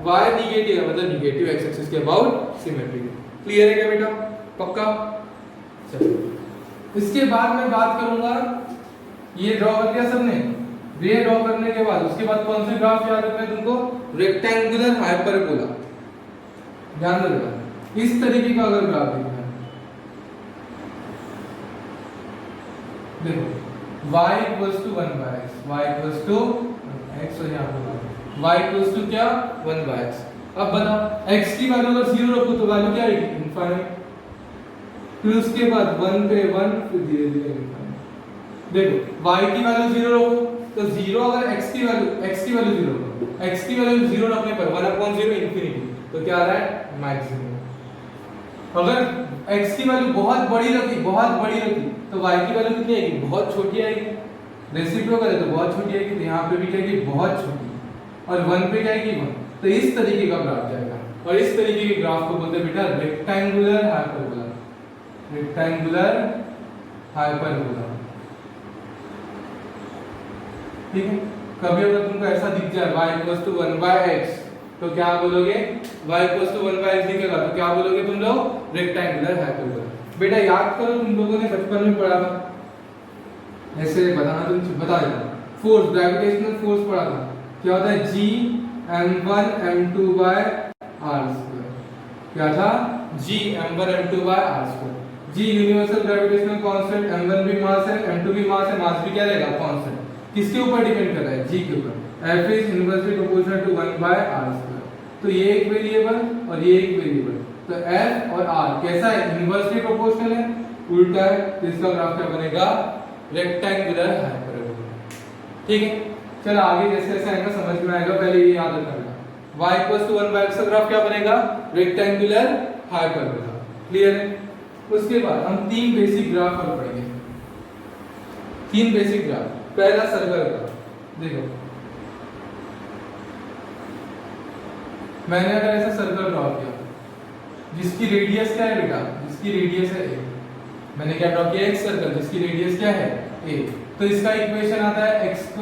y निगेटिव है, मतलब निगेटिव x एक्सिस के अबाउट सिमेट्रिक है। क्लियर है क्या बेटा? पक्का? चलो, इसके बाद मैं बात करूंगा, ये ड्रॉ कर दिया सबने, ये ड्रॉ करने के बाद उसके बाद कौन से ग्राफ याद रखना है तुमको? Rectangular hyperbola. ध्यान रखना, इस तरीके का अगर ग्राफ दिखना है, देखो y equals to 1 by x, y equals to x, और यहाँ पे y इक्वल्स टू क्या? 1 बाय x। अब बताओ x की वैल्यू अगर 0 रखो तो वैल्यू क्या आएगी? इनफाइनाइट। फिर उसके बाद 1 पे 1, फिर धीरे धीरे इनफाइनाइट। देखो y की वैल्यू 0 रखो तो 0, अगर x की वैल्यू 0 रखो, x की वैल्यू 0 रखने पर 1/0 इंफिनिटी, तो क्या आ रहा है? मैक्सिमम। अगर x की वैल्यू बहुत बड़ी रखी, तो y की वैल्यू कितनी आएगी? बहुत छोटी आएगी। रेसिप्रोकल है तो बहुत छोटी आएगी, तो यहाँ पे भी क्या आएगी? बहुत छोटी, और 1 पे क्या आएगी? 1। तो इस तरीके का ग्राफ जाएगा, और इस तरीके के ग्राफ को बोलते हैं बेटा रेक्टेंगुलर हाइपरबोला। रेक्टेंगुलर हाइपरबोला, ठीक है। कभी अगर तुमको ऐसा दिख जाए y equals to 1 by x, तो क्या बोलोगे? y equals to 1 by x दिखेगा तो क्या बोलोगे तुम लोग? Rectangular hyperbola. बेटा याद करो, तुम लोगों ने बचपन में पढ़ा था, ऐसे बताना, तुम बता देना। फोर्स, ग्रेविटेशनल फोर्स पढ़ा था, क्या होता है? g m1 m2 by r²। क्या था? g m1 m2 by r²। g universal gravitational constant, m1 भी मास है, m2 भी मास है, मास भी क्या रहेगा? कांस्टेंट। किसके ऊपर डिपेंड कर रहा है? g के ऊपर। f is inversely proportional to 1 by r²। तो ये एक वेरिएबल और ये एक वेरिएबल, तो f और r कैसा है? इनवर्सली प्रोपोर्शनल है, उल्टा है, तो इसका ग्राफ क्या बनेगा? Rectangular hyperbola. ठीक है, चलो आगे जैसे जैसे आएगा समझ में आएगा, पहले ये याद रखना। y equals to 1 by x का ग्राफ क्या बनेगा? Rectangular hyperbola. क्लियर है? उसके बाद हम तीन बेसिक ग्राफ और पढ़ेंगे। तीन बेसिक ग्राफ। पहला सर्कल का, देखो मैंने अगर ऐसा सर्कल ड्रॉ किया जिसकी रेडियस क्या है बेटा? जिसकी रेडियस है a, मैंने क्या ड्रॉ किया? एक सर्कल जिसकी रेडियस क्या है? a। तो इसका इक्वेशन आता है x²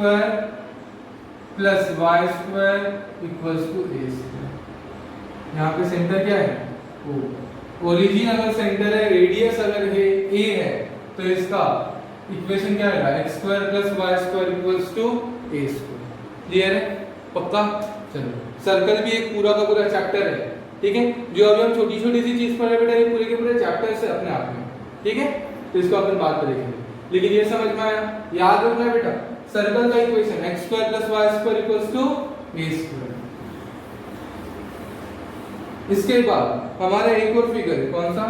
+ y² = a²। यहाँ पे सेंटर क्या है? o। ओरिजिन अगर सेंटर है, रेडियस अगर है a है, तो इसका इक्वेशन क्या आएगा? x² + y² = a²। क्लियर है? पक्का? चलो, सर्कल भी एक पूरा का पूरा चैप्टर है, ठीक है। जो अभी हम छोटी छोटी सी चीज पढ़ रहे बेटा, ये पूरे के पूरे चैप्टर से अपने आप में, ठीक है। तो इसको अपन बात करेंगे, लेकिन ये समझ में आया? याद रखना है बेटा, सर्कल का इक्वेशन x² + y² = a²। इसके बाद हमारा एक और फिगर है, कौन सा?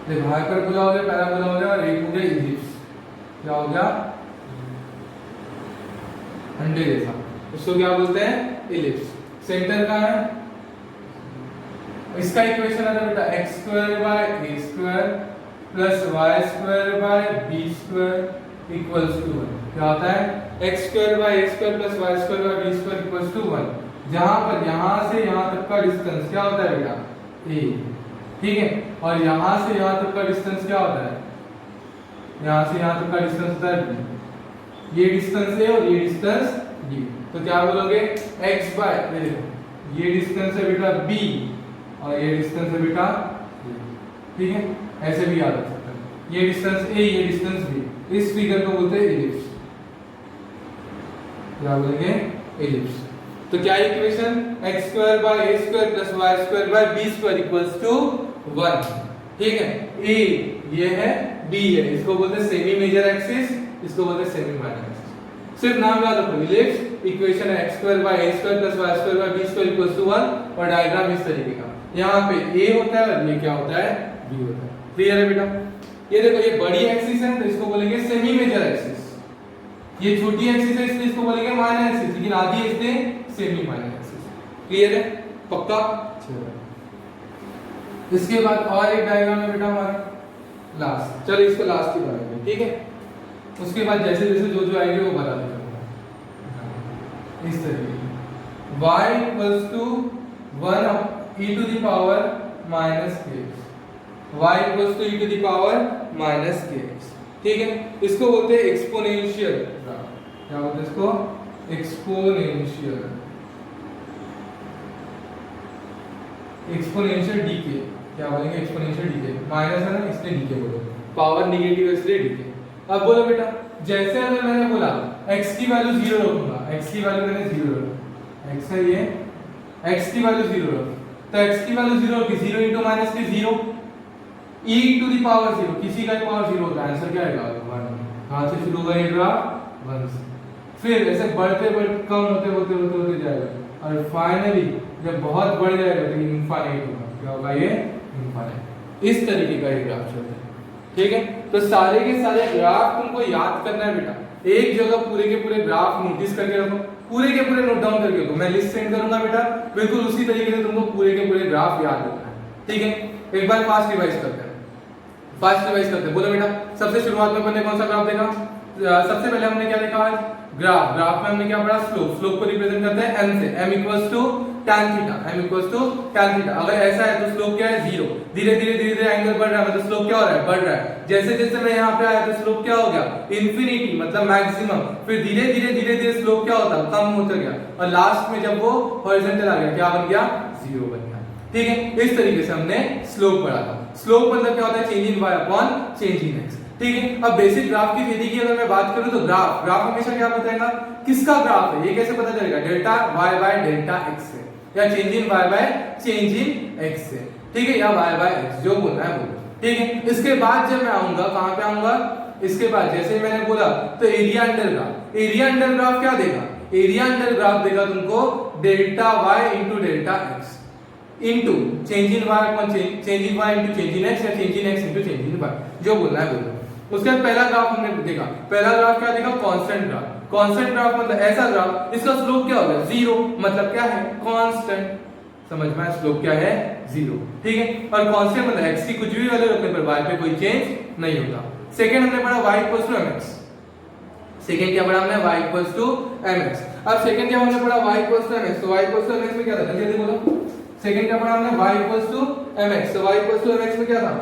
देखो हाइपरबोला हो गया, पैराबोला हो गया, और एक हो गया इलिप्स। क्या हो गया? अंडे जैसा। उसको क्या बोलते हैं? इलिप्स। सेंटर कहाँ है? इसका इक्वेशन आता है बेटा x square by a square plus y square by b square equals to 1। क्या होता है? x square by a square plus y square by b square equals to 1, जहां पर यहां से यहां तक का डिस्टेंस क्या होता है बेटा? a, ठीक है। और यहां से यहां तक का डिस्टेंस क्या होता है? यहां से यहां तक का डिस्टेंस होता है b। ये डिस्टेंस है और ये डिस्टेंस b, तो क्या बोलोगे? x बाय, ये डिस्टेंस है बेटा b और ये डिस्टेंस है बेटा a, ठीक है। ऐसे भी याद रख सकते हैं, ये डिस्टेंस a, ये डिस्टेंस b। इस फिगर को बोलते हैं इलिप्स। क्या बोलेंगे? इलिप्स। तो क्या equation? x square by a square plus y square by b square equals to 1, ठीक है। a ये है, b है, इसको बोलते हैं सेमी मेजर एक्सिस, इसको बोलते हैं सेमी माइनर एक्सिस। सिर्फ नाम याद रखो, इलिप्स। इक्वेशन है x square by a square plus y square by b square equals to 1 और डायग्राम इस तरीके का। यहाँ पे a होता है और ये क्या होता है? b होता है। क्लियर है बेटा? ये देखो, ये बड़ी एक्सिस है तो इसको बोलेंगे सेमी मेजर एक्सिस, ये छोटी एक्सिस है इसलिए इसको बोलेंगे माइनर एक्सिस, लेकिन आधी है इसलिए सेमी माइनर एक्सिस। क्लियर है? पक्का? चलो, इसके बाद और एक डायग्राम है बेटा हमारा लास्ट। चलो इसको लास्ट ही बनाएंगे, ठीक है। उसके बाद जैसे जैसे जो जो आएंगे वो बता देंगे इस तरीके। y equals to 1 e to the power minus kx, y equals to e to the power minus kx, ठीक है। इसको बोलते हैं एक्सपोनेंशियल ग्राफ। क्या बोलते हैं इसको? Exponential, exponential decay. क्या बोलेंगे? Exponential DK. माइनस है ना, इसलिए डीके बोलोगे, पावर नेगेटिव है इसलिए डीके। अब बोलो बेटा, जैसे अगर मैंने बोला x की वैल्यू 0 रखूंगा, x की वैल्यू मैंने 0 रखा, x है ये, x की वैल्यू 0 रख, तो x की वैल्यू 0 की 0 इनटू माइनस की 0 e टू द पावर 0, किसी का पावर 0 होता है, आंसर क्या आएगा? 1। कहां से शुरू होगा ये ग्राफ? 1 से। फिर ऐसे बढ़ते बढ़ते कम होते होते होते होते जाएगा और फाइनली जब बहुत बढ़ जाएगा तो इनफाइनाइट होगा। क्या होगा? ये इनफाइनाइट। इस तरीके का ये ग्राफ चलता है, ठीक है। तो सारे के सारे ग्राफ तुमको याद करना है बेटा। एक जगह पूरे के पूरे ग्राफ नोटिस करके रखो, पूरे के पूरे नोट डाउन करके रखो। मैं लिस्ट सेंड करूंगा बेटा, बिल्कुल उसी तरीके से तुमको पूरे के पूरे ग्राफ याद रखना है, ठीक है। एक बार फास्ट रिवाइज करते हैं, फास्ट रिवाइज करते हैं। बोलो बेटा, सबसे शुरुआत में हमने कौन सा ग्राफ देखा? सबसे पहले हमने क्या देखा आज? ग्राफ। ग्राफ में हमने क्या पढ़ा? स्लोप। स्लोप को रिप्रेजेंट करते हैं m से, m equals to tan theta, m equals to tan theta. अगर ऐसा है तो स्लोप क्या है? 0। धीरे धीरे धीरे धीरे एंगल बढ़ रहा है, मतलब स्लोप क्या हो रहा है? बढ़ रहा है। जैसे जैसे मैं यहाँ पे आया तो स्लोप क्या हो गया? इन्फिनिटी, मतलब मैक्सिमम। फिर धीरे धीरे धीरे धीरे स्लोप क्या होता? कम होता गया और लास्ट में जब वो हॉरिजॉन्टल आ गया, क्या बन गया? 0 बन गया, ठीक है। इस तरीके से हमने स्लोप पढ़ा था। स्लोप मतलब क्या होता है? Change in y upon change in x, ठीक है। अब बेसिक ग्राफ की विधि की अगर मैं बात करूं तो ग्राफ हमेशा क्या बताएगा? किसका ग्राफ है? ये कैसे पता चलेगा? Delta y by delta x से, या change in y by change in x से, ठीक है, या y बाय x, जो बोलना है बोलो, ठीक है। इसके बाद जब मैं आऊंगा, कहां पे आऊंगा? इसके बाद जैसे मैंने बोला तो area under graph. Area under graph क्या देगा? एरिया अंडर ग्राफ देगा तुमको delta y into delta x into change in y upon change in y into change in x, या change in x into change in y, जो बोलना है बोलो। उसके बाद पहला ग्राफ हमने देखा, पहला ग्राफ क्या देखा? Constant graph. कांस्टेंट ग्राफ मतलब ऐसा ग्राफ इसका स्लोप क्या होगा? 0, मतलब क्या है? कांस्टेंट। समझ में आया? स्लोप क्या है? 0, ठीक है। और कांस्टेंट मतलब x की कुछ भी वैल्यू रखने पर y पे कोई चेंज नहीं होता। सेकंड हमने पढ़ा y equals to mx। Second क्या पढ़ा हमने? y equals to mx। अब सेकंड क्या हमने पढ़ा? y equals to mx। तो y इक्वल्स टू mx में क्या था? जल्दी बोलो। सेकंड क्या पढ़ा हमने? y equals to mx। तो y इक्वल्स टू mx में क्या था?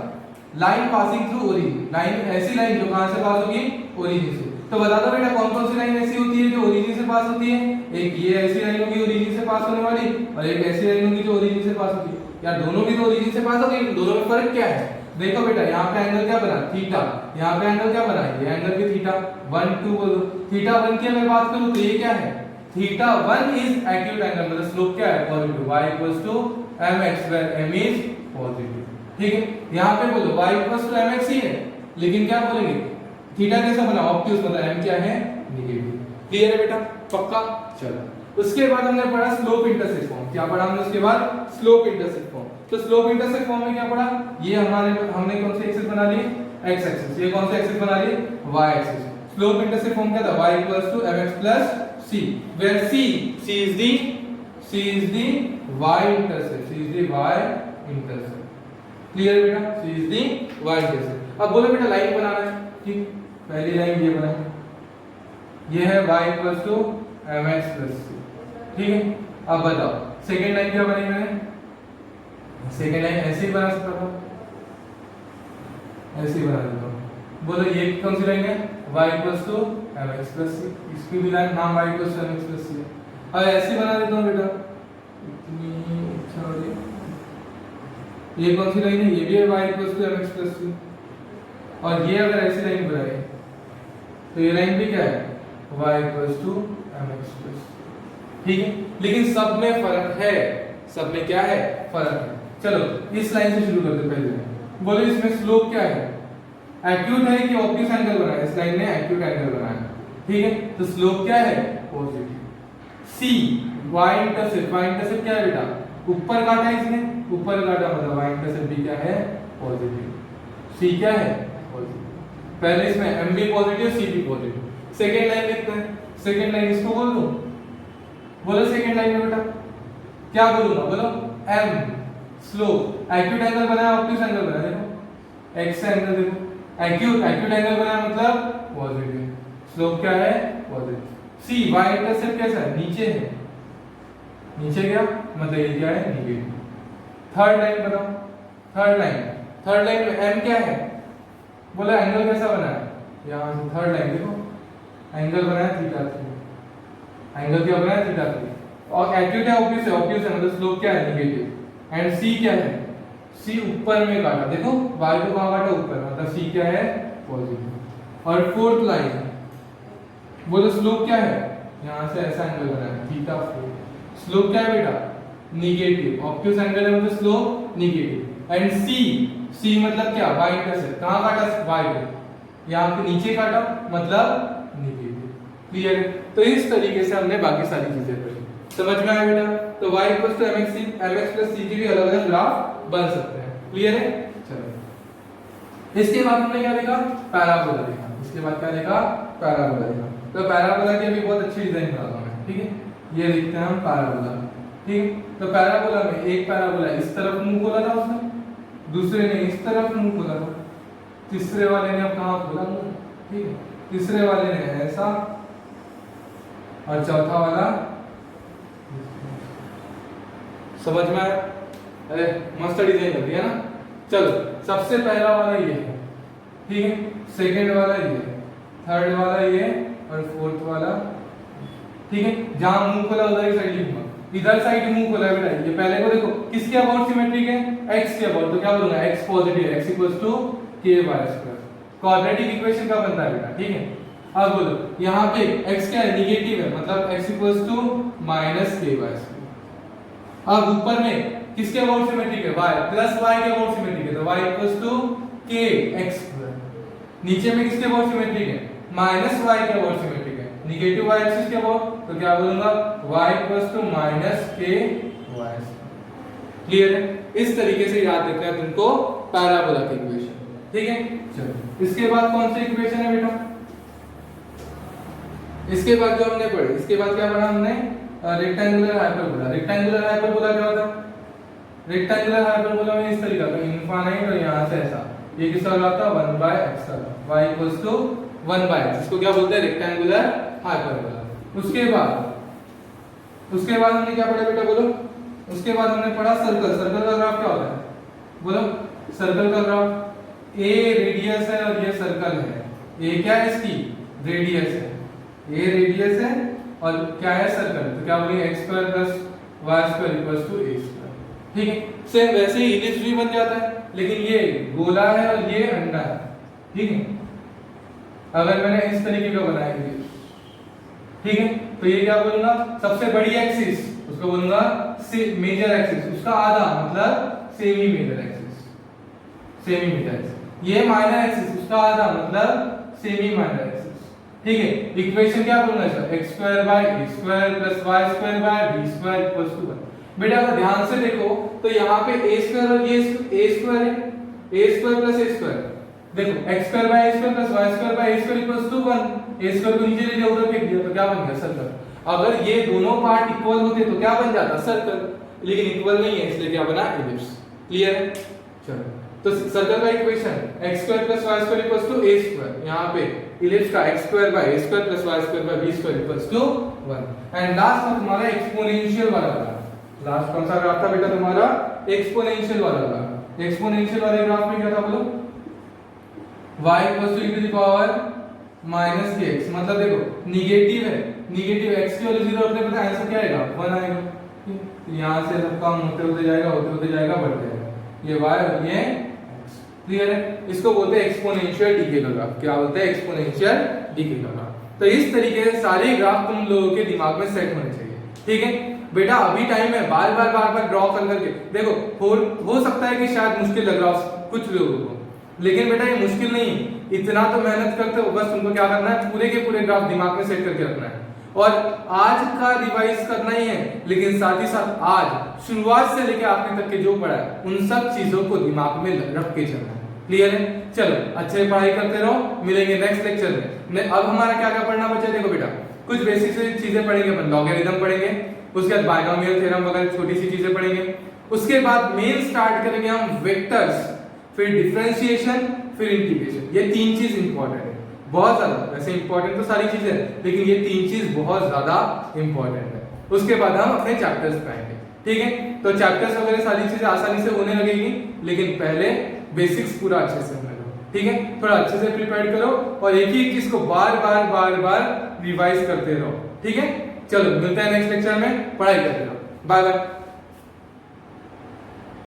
Line passing through origin. Line, ऐसी लाइन जो कहां से पास होगी? ओरिजिन से। तो बता दो बेटा कौन कौन सी लाइन ऐसी होती है जो ओरिजिन से पास होती है? एक ये ऐसी लाइन होगी ओरिजिन से पास होने वाली, और एक ऐसी लाइन होगी जो ओरिजिन से पास होती है। यार दोनों भी तो ओरिजिन से पास होगी, दोनों में फर्क क्या है? देखो बेटा, यहाँ पे एंगल क्या बना? थीटा। यहाँ पे एंगल क्या बना? ये एंगल भी थीटा। 1 2 बोलो। थीटा 1 की मैं बात करूं तो ये क्या है? थीटा 1 इज एक्यूट एंगल, मतलब स्लोप क्या है? Positive. y equals to mx where m is positive, ठीक है। यहाँ पे बोलो y इक्वल्स टू mx ही है, लेकिन क्या बोलेंगे? थीटा कैसा बना? ऑब्ट्यूज, मतलब m क्या है? नेगेटिव। क्लियर है बेटा? पक्का? चलो, उसके बाद हमने पढ़ा स्लोप इंटरसेप्ट फॉर्म। क्या पढ़ा हमने उसके बाद? Slope intercept form. तो स्लोप इंटरसेप्ट फॉर्म में क्या पढ़ा? ये हमने कौन सी एक्सिस बना ली? x axis. ये कौन सी एक्सिस बना ली? y axis. Slope intercept form क्या था? y equals to mx plus c, where c is the c is the y intercept, c is the y intercept. Clear बेटा, c is the y intercept. अब बोलो बेटा line बनाना है, ठीक, पहली line ये बनाए, ये है y equals to mx plus c, ठीक है। अब बताओ सेकेंड लाइन क्या बनी मैंने, सेकेंड लाइन ऐसे ही बना सकता था, ऐसे ही बना देता हूँ। बोलो ये कौन सी लाइन है, y equals to mx plus c, इसकी भी लाइन नाम y equals to mx plus c है। अब ऐसे ही बना देता हूँ बेटा, इतनी अच्छा हो गया। ये कौन सी लाइन है, ये भी है y equals to mx plus c, और ये अगर ऐसी लाइन बनाए तो ये लाइन भी क्या है, y equals to mx plus c, ठीक है। लेकिन सब में फर्क है, सब में क्या है, फर्क है। चलो इस लाइन से शुरू करते हैं पहले। बोलो इसमें स्लोप क्या है, एक्यूट है कि ऑब्ट्यूज एंगल बना है, इस लाइन ने एक्यूट एंगल बनाया, ठीक है। तो स्लोप क्या है, पॉजिटिव। सी वाई इंटरसेप्ट, वाई इंटरसेप्ट क्या है बेटा, ऊपर काटा इसने, ऊपर काटा मतलब वाई इंटरसेप्ट भी क्या है, पॉजिटिव। सी क्या है, पॉजिटिव। पहले इसमें एम भी पॉजिटिव, सी भी पॉजिटिव। सेकेंड लाइन लिखते हैं, सेकेंड लाइन इसको बोल दो, बोलो सेकेंड लाइन में बेटा क्या बोलूंगा, बोलो एम स्लोप, एक्यूट एंगल बनाया, ऑब्ट्यूज एंगल बनाया, देखो एक्स एंगल, देखो एक्यूट एंगल बनाया मतलब पॉजिटिव, स्लोप क्या है, पॉजिटिव। सी वाई इंटरसेप्ट कैसा है, नीचे है, नीचे क्या मतलब ये क्या है, नेगेटिव। थर्ड लाइन बताओ, थर्ड लाइन में एम क्या है, बोला एंगल कैसा बना है, यहां से थर्ड लाइन देखो एंगल बनाया थीटा 3, एंगल क्या बनाया थीटा 3, और एक्यूट है ऑब्वियस है मतलब स्लोप क्या है, नेगेटिव। एंड सी क्या है, सी ऊपर में काटा, देखो y को कहां काटा, ऊपर, मतलब सी क्या है, पॉजिटिव। और फोर्थ लाइन बोलो स्लोप क्या है, यहां से ऐसा एंगल बना है थीटा 4, स्लोप क्या है बेटा, नेगेटिव, ऑब्ट्यूज एंगल है मतलब स्लोप नेगेटिव। एंड सी मतलब क्या, y इंटरसेप्ट, कहां काटा, y को यहां पे नीचे काटा मतलब नेगेटिव। क्लियर है। तो इस तरीके से हमने बाकी सारी चीजें पढ़ी, समझ में आया बेटा। तो y equals to mx plus c के भी अलग अलग ग्राफ बन सकते हैं। क्लियर है। चलो इसके बाद हमने क्या देखा, पैराबोला देखा। इसके बाद क्या देखा, पैराबोला देखा। तो पैराबोला की भी बहुत अच्छी डिजाइन बनाता हूं मैं, ठीक है। ये देखते हैं हम पैराबोला, ठीक है। तो पैराबोला में एक पैराबोला इस तरफ मुंह खोला था उसने, दूसरे ने इस तरफ मुंह खोला था, तीसरे वाले ने अब कहां खोला मुंह, ठीक है। तीसरे वाले ने ऐसा, और चौथा वाला, समझ में आया, अरे मस्त डिजाइन लग रही है ना। चलो सबसे पहला वाला ये है, ठीक है, सेकंड वाला ये, थर्ड वाला ये, और फोर्थ वाला, ठीक है। जहां मुंह खोला उधर ही साइड लिखूंगा, इधर साइड मुंह खोला बेटा। ये पहले को देखो किसके अबाउट सिमेट्रिक है, x के अबाउट, तो क्या बोलूंगा, x पॉजिटिव है, x equals to k/2। Quadratic equation का बनता है बेटा, ठीक है। अब बोलो यहाँ पे x क्या है, नेगेटिव है, मतलब x इक्वल्स टू -k/2। अब ऊपर में किसके अबाउट सिमेट्रिक है, y प्लस y के अबाउट सिमेट्रिक है, तो y इक्वल्स टू kx²। नीचे में किसके अबाउट सिमेट्रिक है, -y के अबाउट सिमेट्रिक है, नेगेटिव y एक्सिस के अबाउट, तो क्या बोलूंगा, y equals to -k/2। Clear है। इस तरीके से याद रखना है तुमको पैराबोला की इक्वेशन, ठीक है। चलो इसके बाद कौन सी इक्वेशन है बेटा, इसके बाद जो हमने पढ़ी, इसके बाद क्या पढ़ा हमने, रेक्टेंगुलर हाइपरबोला। रेक्टेंगुलर हाइपरबोला क्या होता है, रेक्टेंगुलर हाइपरबोला में इस तरीका का इनफाइनाइट, और यहां से ऐसा, ये किसका होता है, 1/x, y equals to 1/x, इसको क्या बोलते हैं, रेक्टेंगुलर हाइपरबोला। उसके बाद हमने क्या पढ़ा बेटा, बोलो। उसके बाद हमने पढ़ा सर्कल। सर्कल का ग्राफ क्या होता है, बोलो। सर्कल का ग्राफ, ए रेडियस है और ये सर्कल है, ए क्या है, इसकी रेडियस है, ए रेडियस है और क्या है, सर्कल, तो क्या बोलेंगे, x² + y² = a², ठीक है। सेम वैसे ही इलिप्स भी बन जाता है, लेकिन ये गोला है और ये अंडा है, ठीक है। अगर मैंने इस तरीके का बनाया इलिप्स, ठीक है, तो ये क्या बोलूंगा, सबसे बड़ी एक्सिस उसको बोलूंगा मेजर एक्सिस, उसका आधा मतलब semi major axis, semi major axis. ये माइनर एक्सिस, उसका आधा मतलब सेमी माइनर एक्सिस, ठीक है। इक्वेशन क्या बोलूंगा इसका, x² + a² + y² / b² = 1। बेटा अगर ध्यान से देखो तो यहाँ पे a² और ये a² है, a² + a², देखो x² / a² + y² / a² = 1, a² को नीचे ले जाओ, उधर फेंक दिया, तो क्या बन गया, सर्कल। अगर ये दोनों पार्ट इक्वल होते तो क्या बन जाता, सर्कल, लेकिन इक्वल नहीं है इसलिए क्या बना, इलिप्स। क्लियर है? चलो तो सर्कल का इक्वेशन x² + y² = a², यहाँ पे इलिप्स का x² / a² + y² / b² = 1। And last में तुम्हारा एक्सपोनेंशियल वाला ग्राफ। लास्ट कौन सा ग्राफ था बेटा तुम्हारा, एक्सपोनेंशियल वाला ग्राफ। एक्सपोनेंशियल वाले ग्राफ में क्या था बोलो, y = e -kx, मतलब देखो निगेटिव है, निगेटिव x की वैल्यू 0 रखने पर आंसर क्या आएगा, 1 आएगा। यहां से सब काम होते जाएगा, बढ़ जाएगा, ये y और ये x। क्लियर है? इसको बोलते हैं एक्सपोनेंशियल डीके का ग्राफ। क्या बोलते हैं, एक्सपोनेंशियल डीके का ग्राफ। तो इस तरीके से सारे ग्राफ तुम लोगों के दिमाग में सेट होने चाहिए। ठीक है बेटा, अभी टाइम है, बार बार ड्रॉ कर करके देखो। हो सकता है कि शायद मुश्किल लग रहा हो कुछ लोगों को, लेकिन बेटा ये मुश्किल नहीं है। इतना तो मेहनत करते हो, बस तुमको क्या करना है, पूरे के पूरे ग्राफ दिमाग में सेट करके रखना है और आज का रिवाइज करना ही है। लेकिन साथ ही साथ आज शुरुआत से लेकर आखिर तक के जो पढ़ा है उन सब चीजों को दिमाग में रख के चलना है। क्लियर है? चलो अच्छे पढ़ाई करते रहो, मिलेंगे नेक्स्ट लेक्चर में। अब हमारा क्या क्या पढ़ना बचा, देखो बेटा कुछ बेसिक चीजें पढ़ेंगे अपन, लॉगरिथम पढ़ेंगे, उसके बाद बाइनोमियल थ्योरम वगैरह छोटी सी चीजें पढ़ेंगे। उसके बाद मेन स्टार्ट करेंगे हम वेक्टर्स, फिर डिफरेंशिएशन, फिर इंटीग्रेशन। ये तीन चीज इंपॉर्टेंट है, बहुत ज्यादा। वैसे इंपॉर्टेंट तो सारी चीजें हैं, लेकिन ये तीन चीज बहुत ज्यादा इंपॉर्टेंट है। उसके बाद हम अपने चैप्टर्स पे आएंगे। ठीक है, तो चैप्टर्स वगैरह सारी चीजें आसानी से होने लगेगी, लेकिन पहले बेसिक्स पूरा अच्छे से होने लो। ठीक है, थोड़ा अच्छे से प्रिपेयर करो और एक ही चीज को बार बार रिवाइज करते रहो। ठीक है, चलो मिलते हैं नेक्स्ट लेक्चर में, पढ़ाई करते रहो। Bye bye.